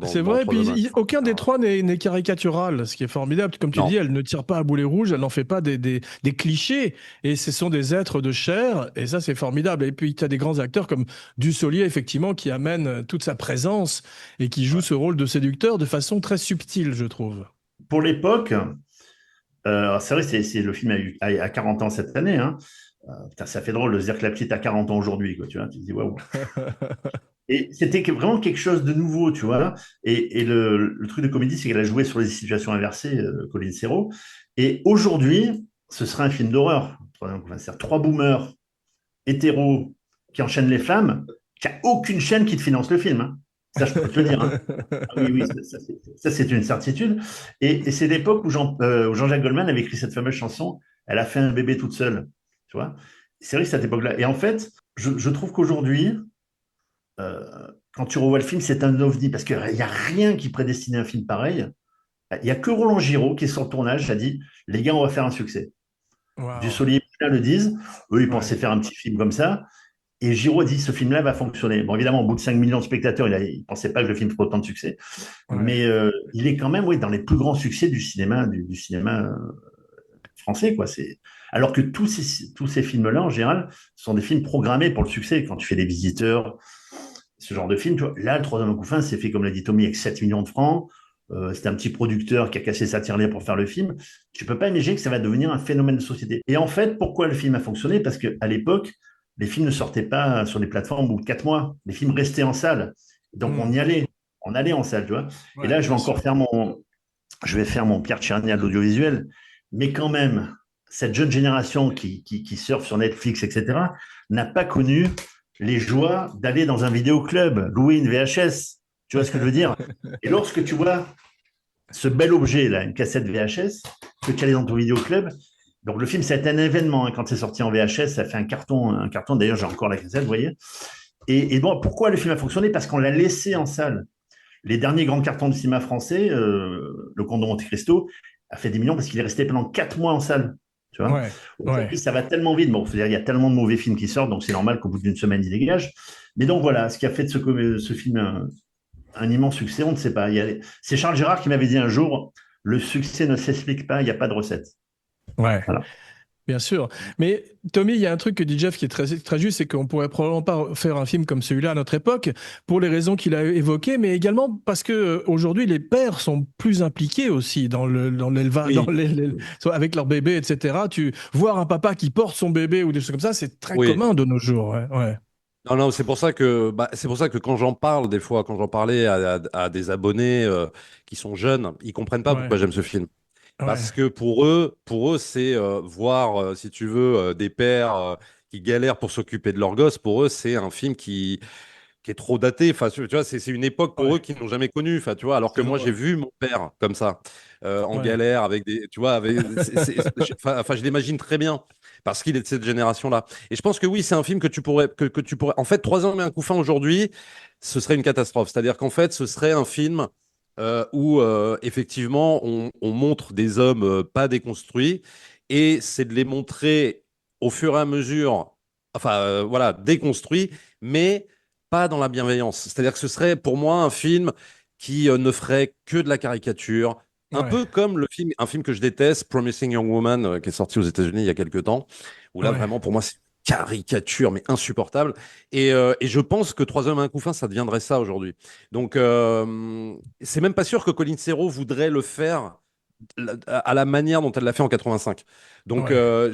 C'est vrai, puis aucun des trois n'est caricatural, ce qui est formidable. Comme tu dis, elle ne tire pas à boulet rouge, elle n'en fait pas des clichés, et ce sont des êtres de chair, et ça c'est formidable. Et puis tu as des grands acteurs comme Dussolier, effectivement, qui amène toute sa présence et qui joue ce rôle de séducteur de façon très subtile, je trouve. Pour l'époque, c'est vrai, le film a 40 ans cette année, hein. Putain, ça fait drôle de se dire que la petite a 40 ans aujourd'hui, quoi, tu vois, tu te dis waouh. Et c'était vraiment quelque chose de nouveau, tu vois. Et le truc de comédie, c'est qu'elle a joué sur les situations inversées, Colline Serrault. Et aujourd'hui, ce serait un film d'horreur. C'est-à-dire 3 boomers hétéros qui enchaînent les femmes, qu'il n'y a aucune chaîne qui te finance le film, hein. Ça, je peux te le dire. Hein. Oui, ça c'est une certitude. Et c'est l'époque où Jean-Jacques Goldman avait écrit cette fameuse chanson « Elle a fait un bébé toute seule ». Tu vois, c'est vrai que cette époque-là. Et en fait, je trouve qu'aujourd'hui, quand tu revois le film, c'est un ovni parce qu'il n'y a rien qui prédestinait un film pareil. Il n'y a que Roland Giraud qui est sur le tournage, a dit les gars, on va faire un succès. Wow. Dussolier et Boujna le disent. Eux, ils pensaient faire un petit film comme ça. Et Giraud dit ce film-là va fonctionner. Bon, évidemment, au bout de 5 millions de spectateurs, il ne pensait pas que le film ferait autant de succès. Ouais. Mais il est quand même dans les plus grands succès du cinéma, du cinéma français, quoi. Alors que tous ces films-là, en général, sont des films programmés pour le succès. Quand tu fais Les Visiteurs, ce genre de film, tu vois. Là, Le Troisième coup fin, c'est fait, comme l'a dit Tommy, avec 7 millions de francs. C'était un petit producteur qui a cassé sa tirelire pour faire le film. Tu peux pas imaginer que ça va devenir un phénomène de société. Et en fait, pourquoi le film a fonctionné? Parce qu'à l'époque, les films ne sortaient pas sur les plateformes au bout de 4 mois. Les films restaient en salle. Donc, on y allait. On allait en salle, tu vois. Ouais, et là, je vais bien encore sûr. je vais faire mon Pierre Tchernia de l'audiovisuel. Mais quand même, cette jeune génération qui surfe sur Netflix, etc., n'a pas connu les joies d'aller dans un vidéoclub, louer une VHS. Tu vois ce que je veux dire? Et lorsque tu vois ce bel objet, là, une cassette VHS, que tu allais dans ton vidéoclub, donc le film, ça a été un événement hein, quand c'est sorti en VHS, ça a fait un carton. D'ailleurs, j'ai encore la cassette, vous voyez. Et bon, pourquoi le film a fonctionné? Parce qu'on l'a laissé en salle. Les derniers grands cartons du cinéma français, Le Comte de Monte Cristo, a fait des millions parce qu'il est resté pendant 4 mois en salle. Tu vois, aujourd'hui, ça va tellement vite. Bon, il y a tellement de mauvais films qui sortent, donc c'est normal qu'au bout d'une semaine, ils dégagent. Mais donc voilà, ce qui a fait de ce film un immense succès, on ne sait pas. C'est Charles Gérard qui m'avait dit un jour, le succès ne s'explique pas, il n'y a pas de recette. Ouais. Voilà. Bien sûr. Mais Tommy, il y a un truc que dit Jeff qui est très juste, c'est qu'on pourrait probablement pas faire un film comme celui-là à notre époque, pour les raisons qu'il a évoquées, mais également parce que aujourd'hui les pères sont plus impliqués aussi dans l'élevage, avec leur bébé, etc. Voir un papa qui porte son bébé ou des choses comme ça, c'est très commun de nos jours. Ouais. Non, c'est pour ça que quand j'en parle des fois, quand j'en parlais à des abonnés qui sont jeunes, ils comprennent pas pourquoi j'aime ce film. Parce que pour eux, c'est voir, si tu veux, des pères qui galèrent pour s'occuper de leurs gosses. Pour eux, c'est un film qui est trop daté. Enfin, tu vois, c'est une époque pour eux qu'ils n'ont jamais connue. Enfin, tu vois, alors que moi, j'ai vu mon père comme ça, en galère, avec des, tu vois, enfin, je l'imagine très bien parce qu'il est de cette génération-là. Et je pense que oui, c'est un film que tu pourrais, en fait, 3 ans mais un coup fin aujourd'hui, ce serait une catastrophe. C'est-à-dire qu'en fait, ce serait un film où effectivement on montre des hommes pas déconstruits et c'est de les montrer au fur et à mesure, enfin voilà, déconstruits, mais pas dans la bienveillance. C'est-à-dire que ce serait pour moi un film qui ne ferait que de la caricature, un peu comme un film que je déteste, Promising Young Woman, qui est sorti aux États-Unis il y a quelques temps, où là vraiment pour moi c'est caricature, mais insupportable. Et je pense que 3 hommes, un coup fin, ça deviendrait ça aujourd'hui. Donc, c'est même pas sûr que Colin Serrault voudrait le faire à la manière dont elle l'a fait en 85. Donc, non,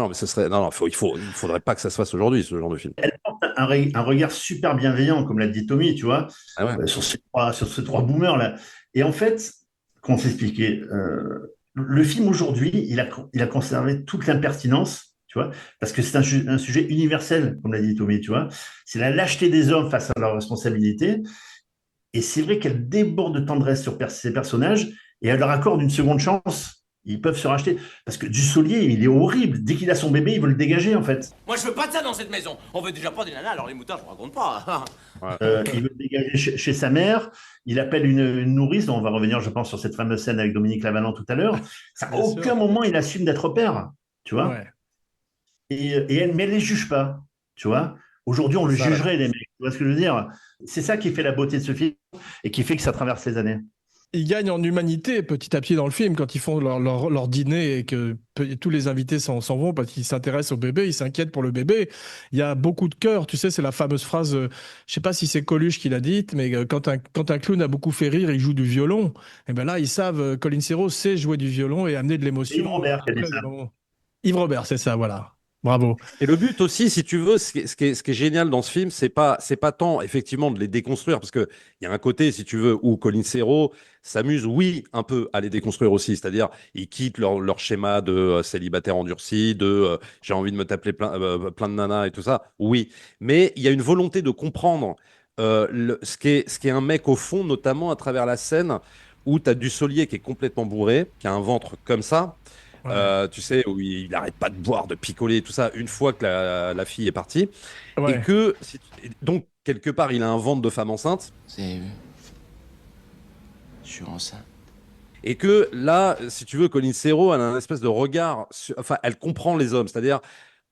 mais ce serait, non, il faudrait pas que ça se fasse aujourd'hui, ce genre de film. Elle porte un regard super bienveillant, comme l'a dit Tommy, tu vois, sur ces trois boomers là. Et en fait, qu'on s'expliquait, le film aujourd'hui, il a conservé toute l'impertinence. Tu vois, parce que c'est un sujet universel, comme l'a dit Tommy, tu vois. C'est la lâcheté des hommes face à leurs responsabilités. Et c'est vrai qu'elle déborde de tendresse sur ces personnages et elle leur accorde une seconde chance. Ils peuvent se racheter. Parce que Dussolier, il est horrible. Dès qu'il a son bébé, il veut le dégager, en fait. Moi, je veux pas de ça dans cette maison. On veut déjà pas des nanas, alors les moutons, je raconte pas. Il veut le dégager chez sa mère. Il appelle une nourrice, dont on va revenir, je pense, sur cette fameuse scène avec Dominique Lavallant tout à l'heure. À aucun moment, il assume d'être père, tu vois. Mais elle ne les juge pas, tu vois. Aujourd'hui, on le jugerait, les mecs. Tu vois ce que je veux dire? C'est ça qui fait la beauté de ce film et qui fait que ça traverse les années. Ils gagnent en humanité petit à petit dans le film quand ils font leur dîner et que tous les invités s'en vont parce qu'ils s'intéressent au bébé, ils s'inquiètent pour le bébé. Il y a beaucoup de cœur, tu sais, c'est la fameuse phrase, je sais pas si c'est Coluche qui l'a dite, mais quand un clown a beaucoup fait rire, il joue du violon. Et bien là, ils savent, Colin Serrault sait jouer du violon et amener de l'émotion. Yves Robert qui a dit ça. Yves Robert, c'est ça, voilà. Bravo. Et le but aussi, si tu veux, ce qui est génial dans ce film, c'est pas tant effectivement de les déconstruire, parce que il y a un côté, si tu veux, où Colin Serrault s'amuse, oui, un peu à les déconstruire aussi, c'est-à-dire ils quittent leur schéma de célibataire endurci, de j'ai envie de me taper plein de nanas et tout ça, oui, mais il y a une volonté de comprendre ce qu'est un mec au fond, notamment à travers la scène où tu as Dussolier qui est complètement bourré, qui a un ventre comme ça. Tu sais, où il n'arrête pas de boire, de picoler, tout ça, une fois que la fille est partie. Et que, donc, quelque part, il a un ventre de femme enceinte. Je suis enceinte. Et que là, si tu veux, Colin Serrault, elle a un espèce de regard, enfin, elle comprend les hommes, c'est-à-dire,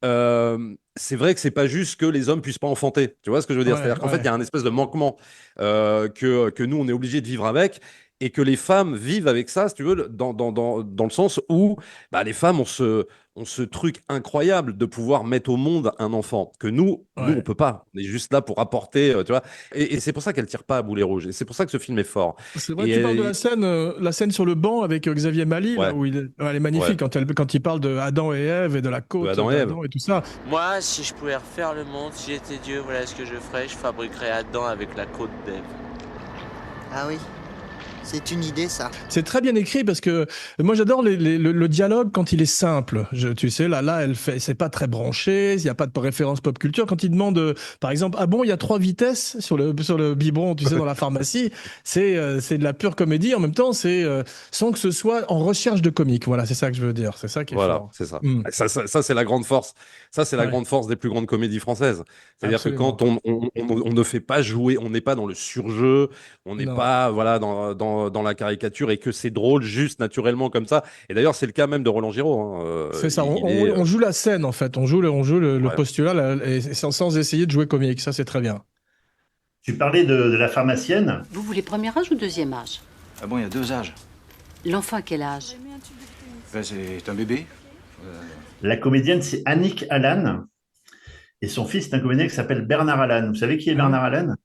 c'est vrai que c'est pas juste que les hommes puissent pas enfanter. Tu vois ce que je veux dire? C'est-à-dire qu'en fait, il y a un espèce de manquement que nous, on est obligé de vivre avec. Et que les femmes vivent avec ça, si tu veux, dans le sens où les femmes ont ce truc incroyable de pouvoir mettre au monde un enfant que nous, on peut pas. On est juste là pour apporter, tu vois. Et c'est pour ça qu'elle tire pas à boulet rouge. Et c'est pour ça que ce film est fort. C'est vrai, tu parles de la scène sur le banc avec Xavier Mali, là, où elle est magnifique quand il parle de Adam et Ève et de la côte d'Adam et tout ça. Moi, si je pouvais refaire le monde, si j'étais Dieu, voilà ce que je ferais. Je fabriquerais Adam avec la côte d'Ève. Ah oui. C'est une idée, ça. C'est très bien écrit parce que moi j'adore le dialogue quand il est simple. Tu sais, là, c'est pas très branché, il n'y a pas de référence pop culture. Quand il demande, par exemple, ah bon, il y a 3 vitesses sur le biberon, tu sais, dans la pharmacie, c'est de la pure comédie. En même temps, c'est sans que ce soit en recherche de comique. Voilà, c'est ça que je veux dire. C'est ça qui est fort. C'est ça. Ça, c'est la grande force. Ça, c'est la grande force des plus grandes comédies françaises. C'est-à-dire que quand on ne fait pas jouer, on n'est pas dans le surjeu, on n'est pas dans la caricature et que c'est drôle juste naturellement comme ça. Et d'ailleurs, c'est le cas même de Roland Giraud. C'est ça, on joue la scène en fait, on joue le postulat et sans essayer de jouer comique, ça c'est très bien. Tu parlais de la pharmacienne. Vous voulez premier âge ou deuxième âge? Ah bon, il y a 2 âges. L'enfant à quel âge? C'est un bébé. La comédienne, c'est Annick Allan. Et son fils, c'est un comédien qui s'appelle Bernard Allan. Vous savez qui est Bernard Allan?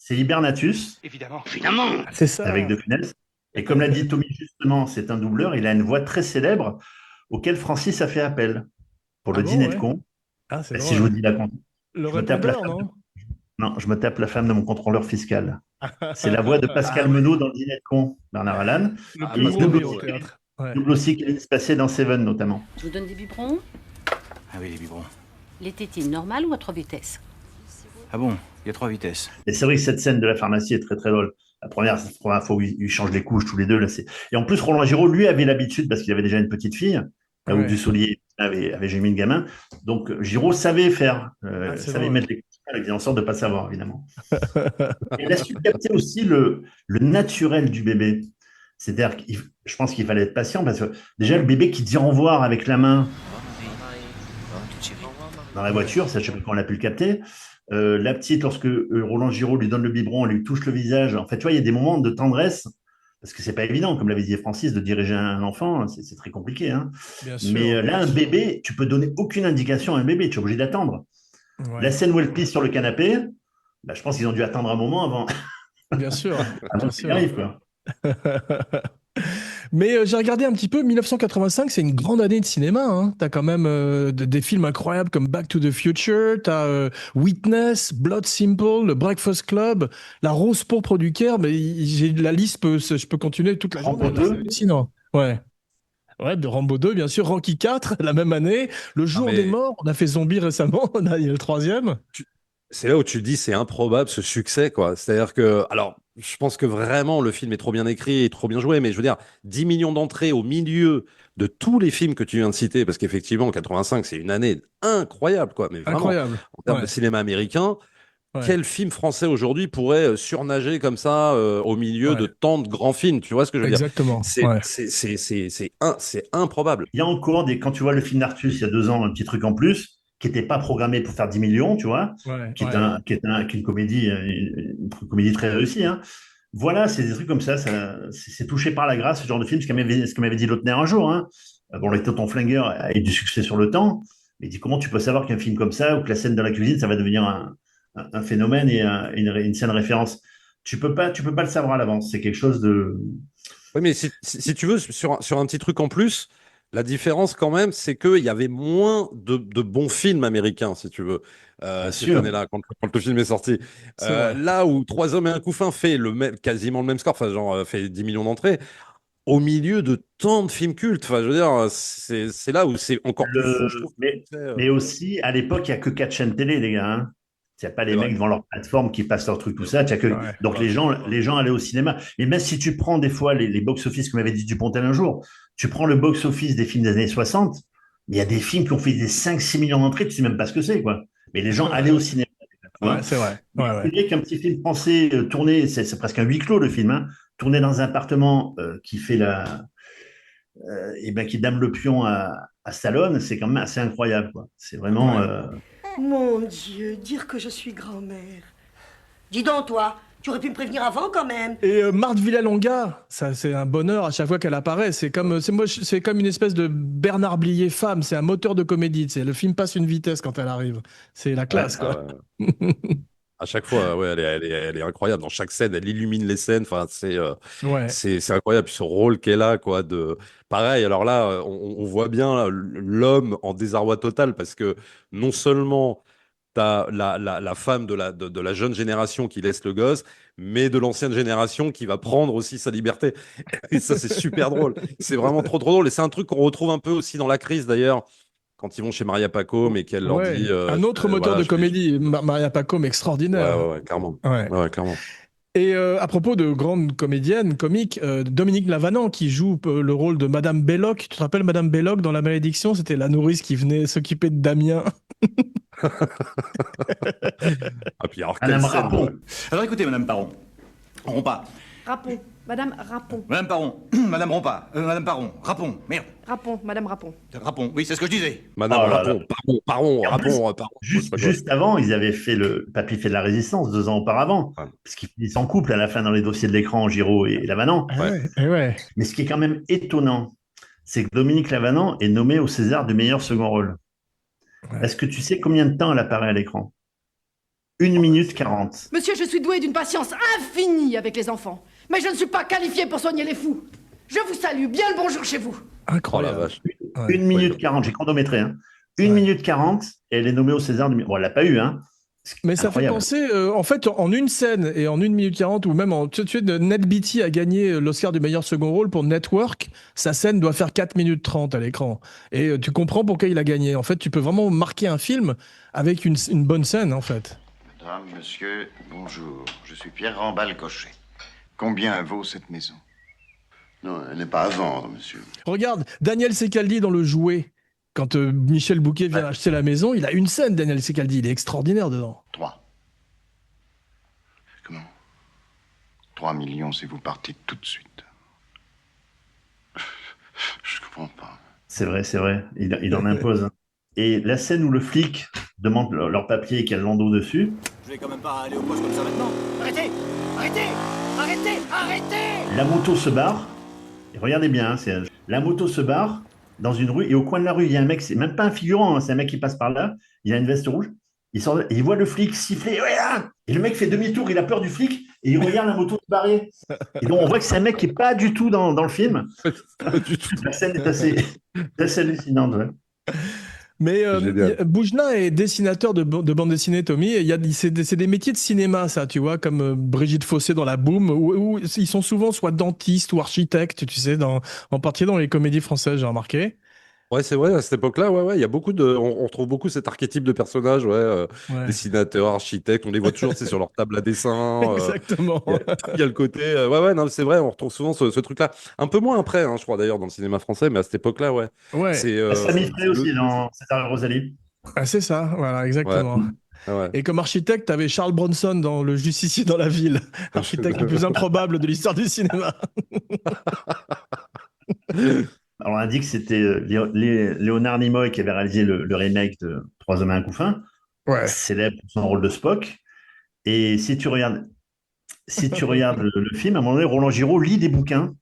C'est Hibernatus. Évidemment. C'est ça. Avec De Funès. Et comme l'a dit Tommy justement, c'est un doubleur. Il a une voix très célèbre auquel Francis a fait appel pour le dîner de con. Ah, c'est si je vous dis la con. Le répondeur, non? Non, je me tape la femme de mon contrôleur fiscal. C'est la voix de Pascal Menot dans le dîner de con, Bernard Allan. Il double aussi Kevin Spacey dans Seven notamment. Je vous donne des biberons? Ah oui, les biberons. Les tétines normales ou à 3 vitesses? Ah bon, il y a 3 vitesses. Et c'est vrai que cette scène de la pharmacie est très très drôle. C'est la première fois où ils changent les couches tous les deux. Là, et en plus, Roland Giraud, lui, avait l'habitude, parce qu'il avait déjà une petite fille, là où Dussolier avait gémé le gamin. Donc Giraud savait faire, savait mettre les couches, il faisait en sorte de ne pas savoir, évidemment. Et il a su capter aussi le naturel du bébé. C'est-à-dire que je pense qu'il fallait être patient, parce que déjà, le bébé qui dit au revoir avec la main dans la voiture, ça, je ne sais pas quand on a pu le capter. La petite, lorsque Roland Giraud lui donne le biberon, elle lui touche le visage. En fait, tu vois, il y a des moments de tendresse, parce que c'est pas évident, comme l'avait dit Francis, de diriger un enfant, c'est très compliqué. Hein. Mais là, un bébé, tu peux donner aucune indication à un bébé, tu es obligé d'attendre. La scène où elle pisse sur le canapé, je pense qu'ils ont dû attendre un moment avant. Bien sûr. Avant qu'il arrive, quoi. Mais j'ai regardé un petit peu, 1985, c'est une grande année de cinéma. Hein. Tu as quand même des films incroyables comme Back to the Future, tu as Witness, Blood Simple, Le Breakfast Club, La Rose pourpre du Caire, mais la liste, je peux continuer toute la journée. Rambo 2. Sinon, ouais, de Rambo 2, bien sûr, Rocky 4, la même année, Le Jour des Morts, on a fait Zombie récemment, il y a le 3e. C'est là où tu dis c'est improbable ce succès, quoi. C'est-à-dire que, alors, je pense que vraiment le film est trop bien écrit et trop bien joué, mais je veux dire, 10 millions d'entrées au milieu de tous les films que tu viens de citer, parce qu'effectivement, 85, c'est une année incroyable, quoi. Mais vraiment, incroyable. En termes de cinéma américain, quel film français aujourd'hui pourrait surnager comme ça au milieu de tant de grands films? Tu vois ce que je veux dire? Exactement. C'est improbable. Il y a encore quand tu vois le film d'Artus il y a 2 ans, un petit truc en plus, qui n'était pas programmé pour faire 10 millions, tu vois, qui est une comédie très réussie. Hein. Voilà, c'est des trucs comme ça, c'est touché par la grâce, ce genre de film, ce que m'avait dit Lautner un jour. Hein. Bon, les Tonton Flingueur a eu du succès sur le temps, mais il dit comment tu peux savoir qu'un film comme ça, ou que la scène dans la cuisine, ça va devenir un phénomène et une scène référence. Tu peux pas le savoir à l'avance, c'est quelque chose de... Oui, mais si tu veux, sur un petit truc en plus... La différence, quand même, c'est qu'il y avait moins de bons films américains, si tu veux, cette année-là, quand le film est sorti. Là où 3 hommes et un couffin fait quasiment le même score, enfin, genre, fait 10 millions d'entrées, au milieu de tant de films cultes. Enfin, je veux dire, c'est là où c'est encore plus fou, je trouve. Mais aussi, à l'époque, il n'y a que 4 chaînes télé, les gars. Hein. Il n'y a pas les mecs devant leur plateforme qui passent leur truc, tout ça. Donc, les gens allaient au cinéma. Et même si tu prends des fois les box-office, comme avait dit Dupontel un jour, tu prends le box-office des films des années 60, il y a des films qui ont fait des 5-6 millions d'entrées, tu ne sais même pas ce que c'est, quoi. Mais les gens allaient au cinéma. C'est vrai. C'est vrai qu'un petit film français tourné, c'est presque un huis clos, le film, hein, tourné dans un appartement qui fait et ben, qui dame le pion à Stallone, c'est quand même assez incroyable, quoi. C'est vraiment. Mon Dieu, dire que je suis grand-mère. Dis donc, toi, tu aurais pu me prévenir avant quand même. Et Marthe Villalonga, ça c'est un bonheur à chaque fois qu'elle apparaît. C'est comme une espèce de Bernard Blier femme. C'est un moteur de comédie. Le film passe une vitesse quand elle arrive. C'est la classe, quoi. À chaque fois, ouais, elle est incroyable. Dans chaque scène, elle illumine les scènes. Enfin, c'est incroyable. Puis ce rôle qu'elle a, quoi, pareil. Alors là, on voit bien l'homme en désarroi total parce que non seulement t'as la femme de la jeune génération qui laisse le gosse, mais de l'ancienne génération qui va prendre aussi sa liberté. Et ça, c'est super drôle. C'est vraiment trop drôle. Et c'est un truc qu'on retrouve un peu aussi dans La Crise, d'ailleurs. Quand ils vont chez Maria Pacôme et qu'elle leur dit... un autre moteur de comédie, Maria Pacôme, extraordinaire. Ouais, clairement. Ouais. Clairement. Et à propos de grandes comédiennes, comiques, Dominique Lavanant qui joue le rôle de Madame Belloc. Tu te rappelles Madame Belloc dans La Malédiction? C'était la nourrice qui venait s'occuper de Damien. Puis alors, Madame Rapon. Alors écoutez, Madame Paron. Rompa. Rapon. Madame Rapon. Madame Paron. Madame Rompa. Madame Paron. Rapon. Merde. Rapon. Madame Rapon. Rapon. Oui, c'est ce que je disais. Madame Rapon. Pardon. Juste avant, ils avaient fait le Papy fait de la Résistance 2 ans auparavant, parce qu'ils finissent en couple à la fin dans les dossiers de l'écran, Giraud et Lavanant. Mais ce qui est quand même étonnant, c'est que Dominique Lavanant est nommée au César du meilleur second rôle. Est-ce que tu sais combien de temps elle apparaît à l'écran? 1 minute 40. Monsieur, je suis douée d'une patience infinie avec les enfants. Mais je ne suis pas qualifiée pour soigner les fous. Je vous salue. Bien le bonjour chez vous. Incroyable. Oh la vache. 1 minute 40, j'ai chronométré. 1 minute 40, et elle est nommée au César du... Bon, elle l'a pas eu, hein. Mais ça fait penser, en fait, en une scène et en 1 minute 40, ou même tu sais, Ned Beatty a gagné l'Oscar du meilleur second rôle pour Network. Sa scène doit faire 4 minutes 30 à l'écran. Et tu comprends pourquoi il a gagné. En fait, tu peux vraiment marquer un film avec une bonne scène, en fait. Madame, monsieur, bonjour. Je suis Pierre Rambal-Cochet. Combien vaut cette maison? Non, elle n'est pas à vendre, monsieur. Regarde, Daniel Secaldi dans Le Jouet. Quand Michel Bouquet vient acheter la maison, il a une scène, Daniel Secaldi. Il est extraordinaire dedans. 3. Comment? 3 millions si vous partez tout de suite. Je comprends pas. C'est vrai. Il en impose. Hein. Et la scène où le flic demande leur papier et qu'il y a le landau dessus. Je vais quand même pas aller au poste comme ça maintenant. Arrêtez! La moto se barre. Et regardez bien, la moto se barre dans une rue et au coin de la rue, il y a un mec, c'est même pas un figurant, hein, c'est un mec qui passe par là, il a une veste rouge, il sort, et il voit le flic siffler, et le mec fait demi-tour, il a peur du flic et il regarde la moto se barrer. Et donc on voit que c'est un mec qui est pas du tout dans le film. Pas du tout. La scène est assez hallucinante. Ouais. Mais Boujna est dessinateur de bande dessinée, Tommy. C'est des métiers de cinéma, ça, tu vois, comme Brigitte Fossé dans La Boum, où ils sont souvent soit dentistes ou architectes, tu sais, en particulier dans les comédies françaises, j'ai remarqué. Ouais, c'est vrai, à cette époque-là, il y a beaucoup on retrouve beaucoup cet archétype de personnages, dessinateurs, architectes, on les voit toujours, c'est sur leur table à dessin. Exactement. Il y a le côté, non, c'est vrai, on retrouve souvent ce truc-là. Un peu moins après, hein, je crois d'ailleurs, dans le cinéma français, mais à cette époque-là, ouais. Samy Frey aussi dans César et Rosalie. Ah, c'est ça, voilà, exactement. Ouais. Et comme architecte, tu avais Charles Bronson dans Le Justicier dans la ville, architecte le plus improbable de l'histoire du cinéma. Alors, on a dit que c'était Léonard Nimoy qui avait réalisé le remake de 3 hommes et un couffin, célèbre pour son rôle de Spock. Et si tu regardes le film, à un moment donné, Roland Giraud lit des bouquins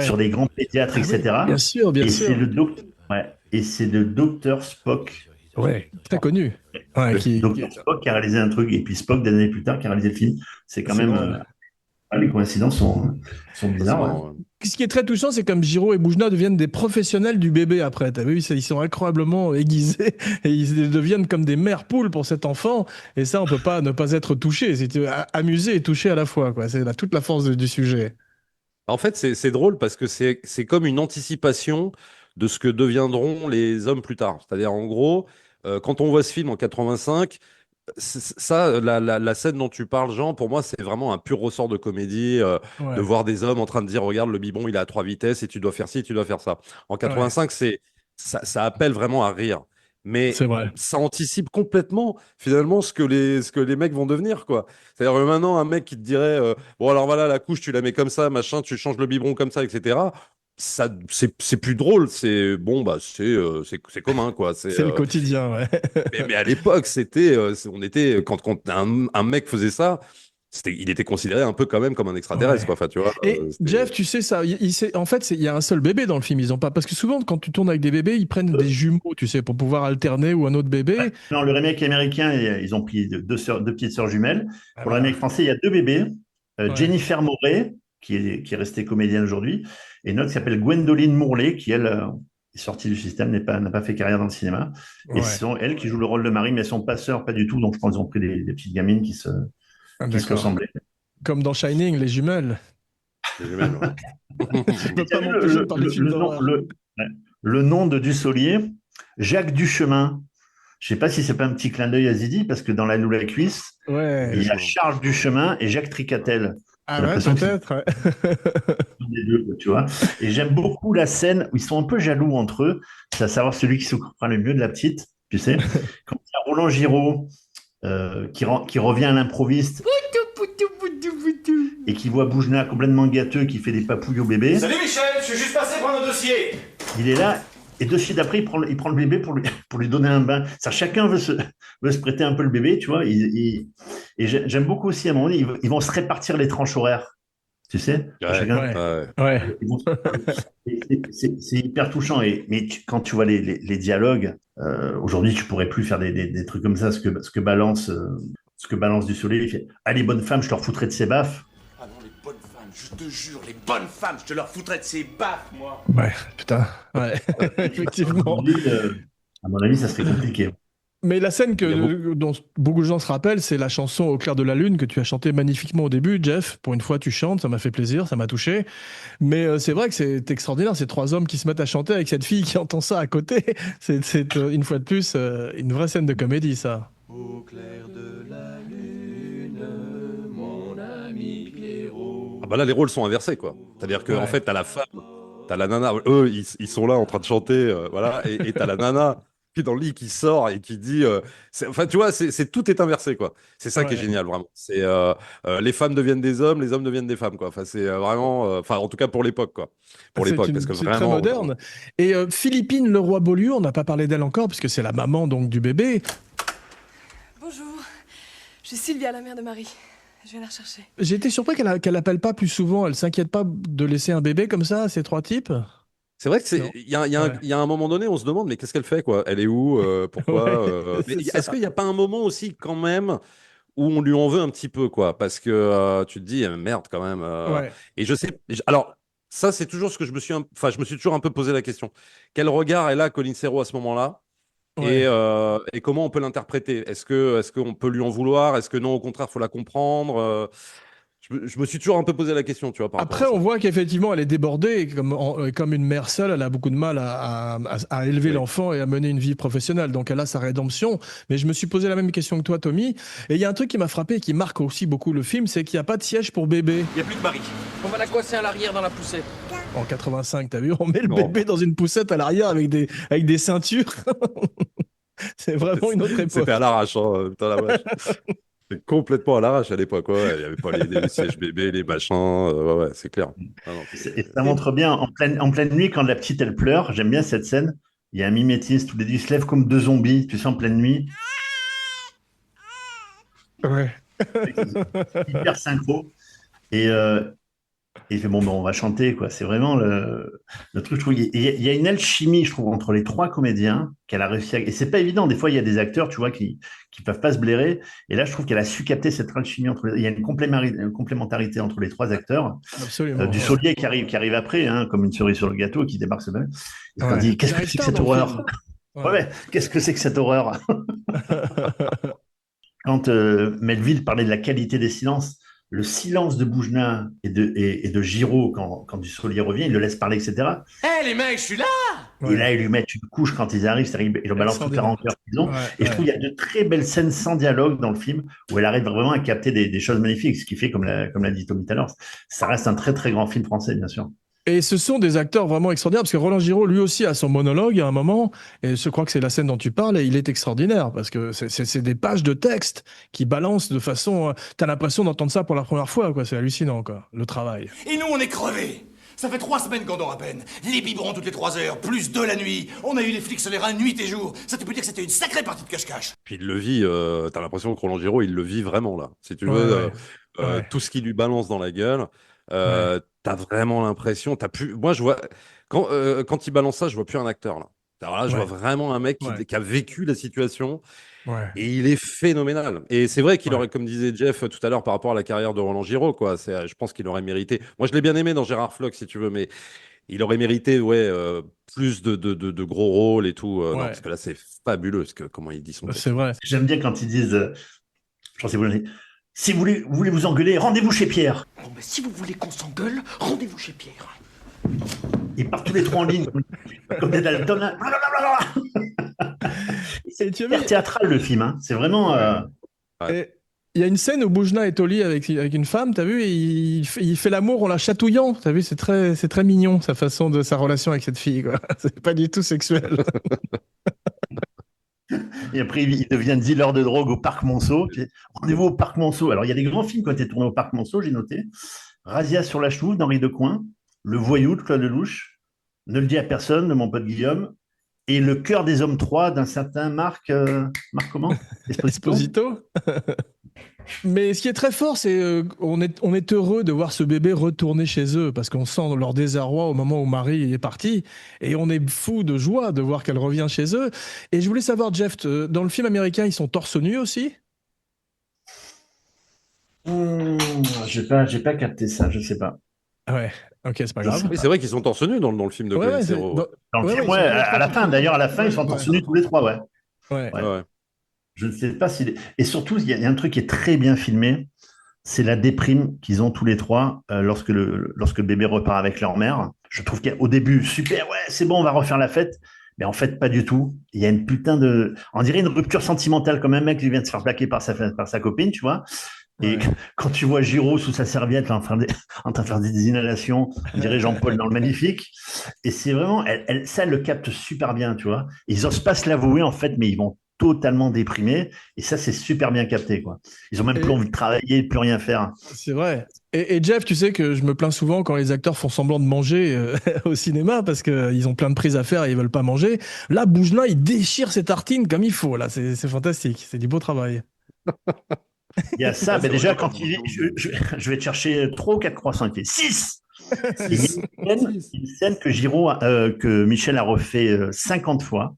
sur des grands pédiatres, etc. Bien sûr. Et c'est le docteur Spock. Ouais, très connu. Docteur Spock qui a réalisé un truc, et puis Spock, des années plus tard, qui a réalisé le film. C'est quand même... les coïncidences sont bizarres. Ce qui est très touchant, c'est comme Giraud et Boujna deviennent des professionnels du bébé après. T'as vu, ils sont incroyablement aiguisés et ils deviennent comme des mères poules pour cet enfant. Et ça, on peut pas ne pas être touché. C'est amusé et touché à la fois, quoi. C'est toute la force du sujet. En fait, c'est drôle parce que c'est comme une anticipation de ce que deviendront les hommes plus tard. C'est-à-dire, en gros, quand on voit ce film en 85, ça, la scène dont tu parles, Jean, pour moi, c'est vraiment un pur ressort de comédie, de voir des hommes en train de dire, regarde, le biberon, il est à 3 vitesses et tu dois faire ci, tu dois faire ça. En 85, ça appelle vraiment à rire. Mais ça anticipe complètement, finalement, ce que les mecs vont devenir, quoi. C'est-à-dire, maintenant, un mec qui te dirait, bon, alors voilà, la couche, tu la mets comme ça, machin, tu changes le biberon comme ça, etc. c'est plus drôle, c'est bon, bah c'est commun, quoi. C'est le quotidien, ouais. Mais à l'époque, on était quand un mec faisait ça, il était considéré un peu quand même comme un extraterrestre, quoi. Enfin, tu vois. Et Jeff, tu sais ça, en fait, il y a un seul bébé dans le film. Ils ont pas, parce que souvent, quand tu tournes avec des bébés, ils prennent des jumeaux, tu sais, pour pouvoir alterner ou un autre bébé. Ouais. Non, le remake américain, ils ont pris deux petites sœurs jumelles. Pour le remake français, il y a 2 bébés. Jennifer Moret, qui est restée comédienne aujourd'hui, et une autre qui s'appelle Gwendoline Mourlet, qui, elle, est sortie du système, n'a pas fait carrière dans le cinéma. Et ce sont elles qui jouent le rôle de Marie, mais elles ne sont pas sœurs, pas du tout. Donc, je pense qu'ils ont pris des petites gamines qui se ressemblaient. Comme dans Shining, les jumelles. Les jumelles, ouais. Je peux pas m'empêcher de parler de film d'horreur. Le nom de Dussolier, Jacques Duchemin. Je ne sais pas si c'est pas un petit clin d'œil à Zidi, parce que dans La Nouvelle Cuisse, il y a Charles Duchemin et Jacques Tricatel. Ah ouais, peut-être. Des deux, tu vois. Et j'aime beaucoup la scène où ils sont un peu jaloux entre eux. C'est à savoir celui qui s'occupera le mieux de la petite, tu sais. Quand il y a Roland Giraud qui revient à l'improviste et qui voit Boujna complètement gâteux, qui fait des papouilles au bébé. Salut Michel, je suis juste passé prendre un dossier. Il est là. Et de suite après, il prend le bébé pour lui donner un bain. Ça, chacun veut se prêter un peu le bébé, tu vois. Et j'aime beaucoup aussi, à un moment donné, ils vont se répartir les tranches horaires. Tu sais, c'est hyper touchant. Mais quand tu vois les dialogues, aujourd'hui, tu pourrais plus faire des trucs comme ça. Ce que balance Dussolier, il fait « Ah, les bonnes femmes, je leur foutrais de ces baffes. » Ah non, les bonnes femmes, je te jure, les bonnes femmes, je te leur foutrais de ces baffes, moi. Ouais, putain, ouais, effectivement. À mon avis, ça serait compliqué. Mais la scène dont beaucoup de gens se rappellent, c'est la chanson Au clair de la lune que tu as chantée magnifiquement au début, Jeff. Pour une fois, tu chantes, ça m'a fait plaisir, ça m'a touché. Mais c'est vrai que c'est extraordinaire, ces 3 hommes qui se mettent à chanter avec cette fille qui entend ça à côté. C'est une fois de plus une vraie scène de comédie, ça. Au clair de la lune, mon ami Pierrot. Ah bah là, les rôles sont inversés, quoi. C'est-à-dire qu'en fait, t'as la femme, t'as la nana. Eux, ils sont là en train de chanter, voilà, et t'as la nana qui est dans le lit, qui sort et qui dit. Enfin, tu vois, tout est inversé, quoi. C'est ça qui est génial, vraiment. C'est les femmes deviennent des hommes, les hommes deviennent des femmes, quoi. Enfin, c'est vraiment. Enfin, en tout cas pour l'époque, quoi. Pour l'époque, parce que c'est vraiment. très moderne. Et Philippine Leroy-Beaulieu, on n'a pas parlé d'elle encore, puisque c'est la maman donc du bébé. Bonjour, je suis Sylvia, la mère de Marie. Je viens la rechercher. J'ai été surpris qu'elle appelle pas plus souvent. Elle s'inquiète pas de laisser un bébé comme ça, ces 3 types. C'est vrai que il y a un moment donné, on se demande, mais qu'est-ce qu'elle fait, quoi? Elle est où? Pourquoi? Est-ce qu'il n'y a pas un moment aussi, quand même, où on lui en veut un petit peu, quoi? Parce que tu te dis, merde, quand même. Et je sais. Alors, ça, c'est toujours ce que je me suis toujours un peu posé la question. Quel regard elle a, Colin Serrault, à ce moment-là? Et comment on peut l'interpréter? Est-ce qu'on peut lui en vouloir? Est-ce que non, au contraire, il faut la comprendre? Je me suis toujours un peu posé la question, tu vois. Après, on voit qu'effectivement, elle est débordée. Comme une mère seule, elle a beaucoup de mal à élever l'enfant et à mener une vie professionnelle. Donc, elle a sa rédemption. Mais je me suis posé la même question que toi, Tommy. Et il y a un truc qui m'a frappé et qui marque aussi beaucoup le film, c'est qu'il n'y a pas de siège pour bébé. Il n'y a plus de Marie. On va la coincer à l'arrière dans la poussette. En 85, t'as vu? On met le bébé dans une poussette à l'arrière avec des ceintures. C'est vraiment une autre époque. C'était à l'arrache, hein, putain, la vache. C'est complètement à l'arrache à l'époque, ouais. Il n'y avait pas les sièges bébés, les machins, ouais, c'est clair. Ah non, et ça montre bien, en pleine nuit, quand la petite, elle pleure, j'aime bien cette scène, il y a un mimétisme, tous les deux, ils se lèvent comme 2 zombies, tu sais, en pleine nuit. Ouais. Hyper synchro. Et il fait, bon, on va chanter, quoi. C'est vraiment le truc, je trouve. Il y a une alchimie, je trouve, entre les 3 comédiens qu'elle a réussi à... Et c'est pas évident. Des fois, il y a des acteurs, tu vois, qui peuvent pas se blairer. Et là, je trouve qu'elle a su capter cette alchimie entre il y a une complémentarité entre les 3 acteurs. Absolument. Dussolier qui arrive après, hein, comme une cerise sur le gâteau, qui débarque ce même. Et on dit, qu'est-ce que c'est que cette horreur? Qu'est-ce que c'est que cette horreur? Quand Melville parlait de la qualité des silences, le silence de Boujna et de Giraud quand Dussolier revient, il le laisse parler, etc. Hé les mecs, je suis là! Et là, ils lui mettent une couche quand ils arrivent, ils leur balancent toute la rancœur qu'ils ont. Et je trouve qu'il y a de très belles scènes sans dialogue dans le film où elle arrive vraiment à capter des choses magnifiques, ce qui fait, comme l'a dit Tommy tout à l'heure, ça reste un très très grand film français, bien sûr. Et ce sont des acteurs vraiment extraordinaires, parce que Roland Giraud, lui aussi, a son monologue à un moment, et je crois que c'est la scène dont tu parles, et il est extraordinaire, parce que c'est des pages de texte qui balancent de façon... T'as l'impression d'entendre ça pour la première fois, quoi. C'est hallucinant, quoi, le travail. Et nous, on est crevés. Ça fait 3 semaines qu'on dort à peine. Les biberons toutes les 3 heures, plus 2 la nuit. On a eu les flics sur les reins nuit et jour. Ça, tu peux dire que c'était une sacrée partie de cache-cache. Puis il le vit, t'as l'impression que Roland Giraud, il le vit vraiment là. Si tu veux, tout ce qui lui balance dans la gueule, t'as vraiment l'impression, moi je vois, quand il balance ça, je vois plus un acteur là. Alors là, je vois vraiment un mec qui a vécu la situation. Et il est phénoménal. Et c'est vrai qu'il aurait, comme disait Jeff tout à l'heure par rapport à la carrière de Roland Giraud, quoi. Je pense qu'il aurait mérité. Moi, je l'ai bien aimé dans Gérard Floch, si tu veux, mais il aurait mérité, plus de gros rôles et tout. Non, parce que là, c'est fabuleux, comment il dit son texte. C'est vrai. J'aime bien quand ils disent, je pense que vous l'avez dit, si vous voulez vous engueuler, rendez-vous chez Pierre. Bon, ben, si vous voulez qu'on s'engueule, rendez-vous chez Pierre. Ils partent tous les trois en ligne, comme des Dalton. C'est hyper théâtral le film, hein. C'est vraiment. Et il y a une scène où Boujna est au lit avec une femme, t'as vu, et il fait l'amour en la chatouillant, t'as vu, c'est très mignon sa façon de sa relation avec cette fille, quoi. C'est pas du tout sexuel. Et après, il devient dealer de drogue au Parc Monceau. Rendez-vous au Parc Monceau. Alors, il y a des grands films qui ont été tournés au Parc Monceau, j'ai noté. Razzia sur la chenoute d'Henri Decoing, Le Voyou de Claude Lelouch, Ne le dis à personne de mon pote Guillaume, et Le cœur des hommes 3 d'un certain Marc comment Esposito. Mais ce qui est très fort, c'est on est heureux de voir ce bébé retourner chez eux, parce qu'on sent leur désarroi au moment où Marie est partie, et on est fou de joie de voir qu'elle revient chez eux. Et je voulais savoir, Jeff, dans le film américain, ils sont torse nu aussi? J'ai pas capté ça, je sais pas. Ouais, ok, c'est pas grave. Oui, c'est vrai qu'ils sont torse nu dans le film de Colin Serrault. Dans le film, à la fin, d'ailleurs, à la fin, ils sont torse nu tous les trois, ouais. Je ne sais pas si. Et surtout, il y a un truc qui est très bien filmé, c'est la déprime qu'ils ont tous les trois lorsque le bébé repart avec leur mère. Je trouve qu'au début, super, c'est bon, on va refaire la fête. Mais en fait, pas du tout. Il y a une putain de. On dirait une rupture sentimentale, comme un mec qui vient de se faire plaquer par sa copine, tu vois. Et quand tu vois Giraud sous sa serviette en train de faire des inhalations, on dirait Jean-Paul dans Le Magnifique. Et c'est vraiment. Ça, elle le capte super bien, tu vois. Ils n'osent pas se l'avouer, en fait, mais ils vont totalement déprimés, et ça c'est super bien capté, quoi. Ils ont même plus envie de travailler, plus rien faire. C'est vrai. Et Jeff, tu sais que je me plains souvent quand les acteurs font semblant de manger au cinéma parce qu'ils ont plein de prises à faire et ils veulent pas manger. Là, Boujna, il déchire ses tartines comme il faut. Là, c'est fantastique. C'est du beau travail. Il y a ça, mais déjà quand je vais te chercher 3 ou 4 croissants, il fait 6. Il y a une scène que Michel a refait 50 fois.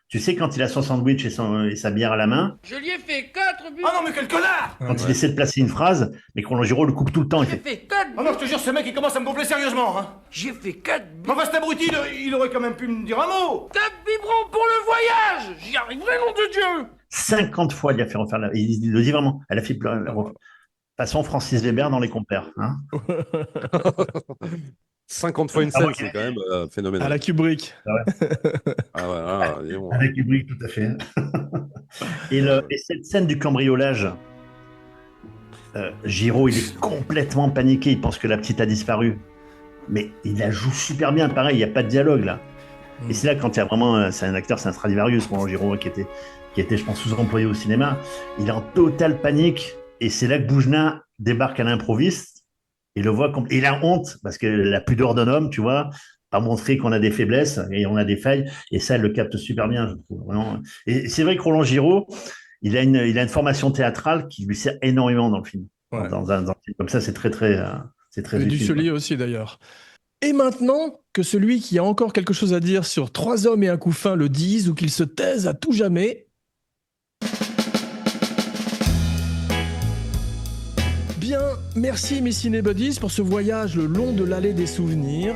Tu sais, quand il a son sandwich et sa bière à la main. Je lui ai fait 4 buts. Ah non, mais quel connard! Quand il essaie de placer une phrase, mais Roland Giraud le coupe tout le temps. J'ai fait 4 buts. Ah non, je te jure, ce mec, il commence à me gonfler sérieusement, hein. J'ai fait 4 buts. Enfin, cet abruti, il aurait quand même pu me dire un mot. 4 biberons pour le voyage. J'y arriverai, nom de Dieu. 50 fois, il a fait refaire il le dit vraiment. Elle a fait façon Francis Weber dans Les Compères, hein. 50 fois une scène, c'est quand même phénoménal. À la Kubrick. À la Kubrick, tout à fait. Et cette scène du cambriolage, Giraud, il est complètement paniqué. Il pense que la petite a disparu. Mais il la joue super bien. Pareil, il n'y a pas de dialogue, là. Et c'est là, quand il y a vraiment... c'est un acteur, c'est un Stradivarius, Roland Giraud, qui était, je pense, sous-employé au cinéma. Il est en totale panique. Et c'est là que Boujna débarque à l'improviste. Il le voit et il a honte parce que la pudeur d'un homme, tu vois, pas montrer qu'on a des faiblesses et on a des failles. Et ça, elle le capte super bien, je trouve. Vraiment. Et c'est vrai que Roland Giraud, il a une formation théâtrale qui lui sert énormément dans le film. Ouais. Dans un film comme ça, c'est très utile. Dussolier aussi, d'ailleurs. Et maintenant, que celui qui a encore quelque chose à dire sur 3 hommes et un couffin le dise ou qu'il se taise à tout jamais. Bien, merci mes cinébuddies pour ce voyage le long de l'allée des souvenirs.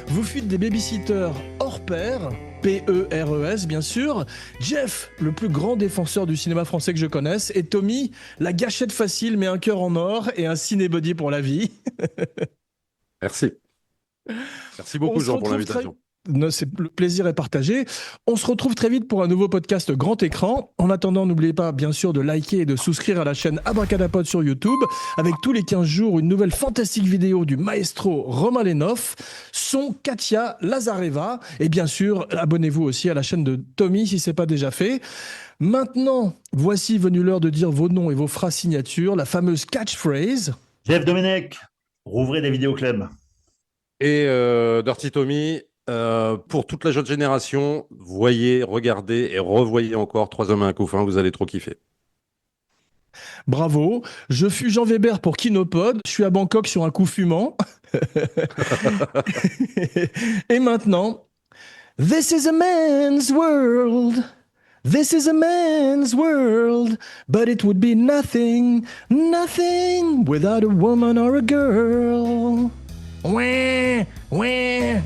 Vous fûtes des babysitters hors pair, P-E-R-E-S bien sûr, Jeff, le plus grand défenseur du cinéma français que je connaisse, et Tommy, la gâchette facile mais un cœur en or et un cinébuddy pour la vie. Merci. Merci beaucoup Jean pour l'invitation. Le plaisir est partagé. On se retrouve très vite pour un nouveau podcast grand écran. En attendant, n'oubliez pas bien sûr de liker et de souscrire à la chaîne Abracadapod sur YouTube, avec tous les 15 jours une nouvelle fantastique vidéo du maestro Romain Lenoff, son Katia Lazareva, et bien sûr abonnez-vous aussi à la chaîne de Tommy si ce n'est pas déjà fait. Maintenant, voici venue l'heure de dire vos noms et vos phrases signatures, la fameuse catchphrase. Jeff Domenech, rouvrez les vidéoclubs. Et Dirty Tommy, pour toute la jeune génération, voyez, regardez et revoyez encore 3 hommes et un couffin, vous allez trop kiffer. Bravo. Je fus Jean Weber pour Kinopod. Je suis à Bangkok sur un coup fumant. Et maintenant, This is a man's world. This is a man's world. But it would be nothing, nothing without a woman or a girl. Ouais, ouais.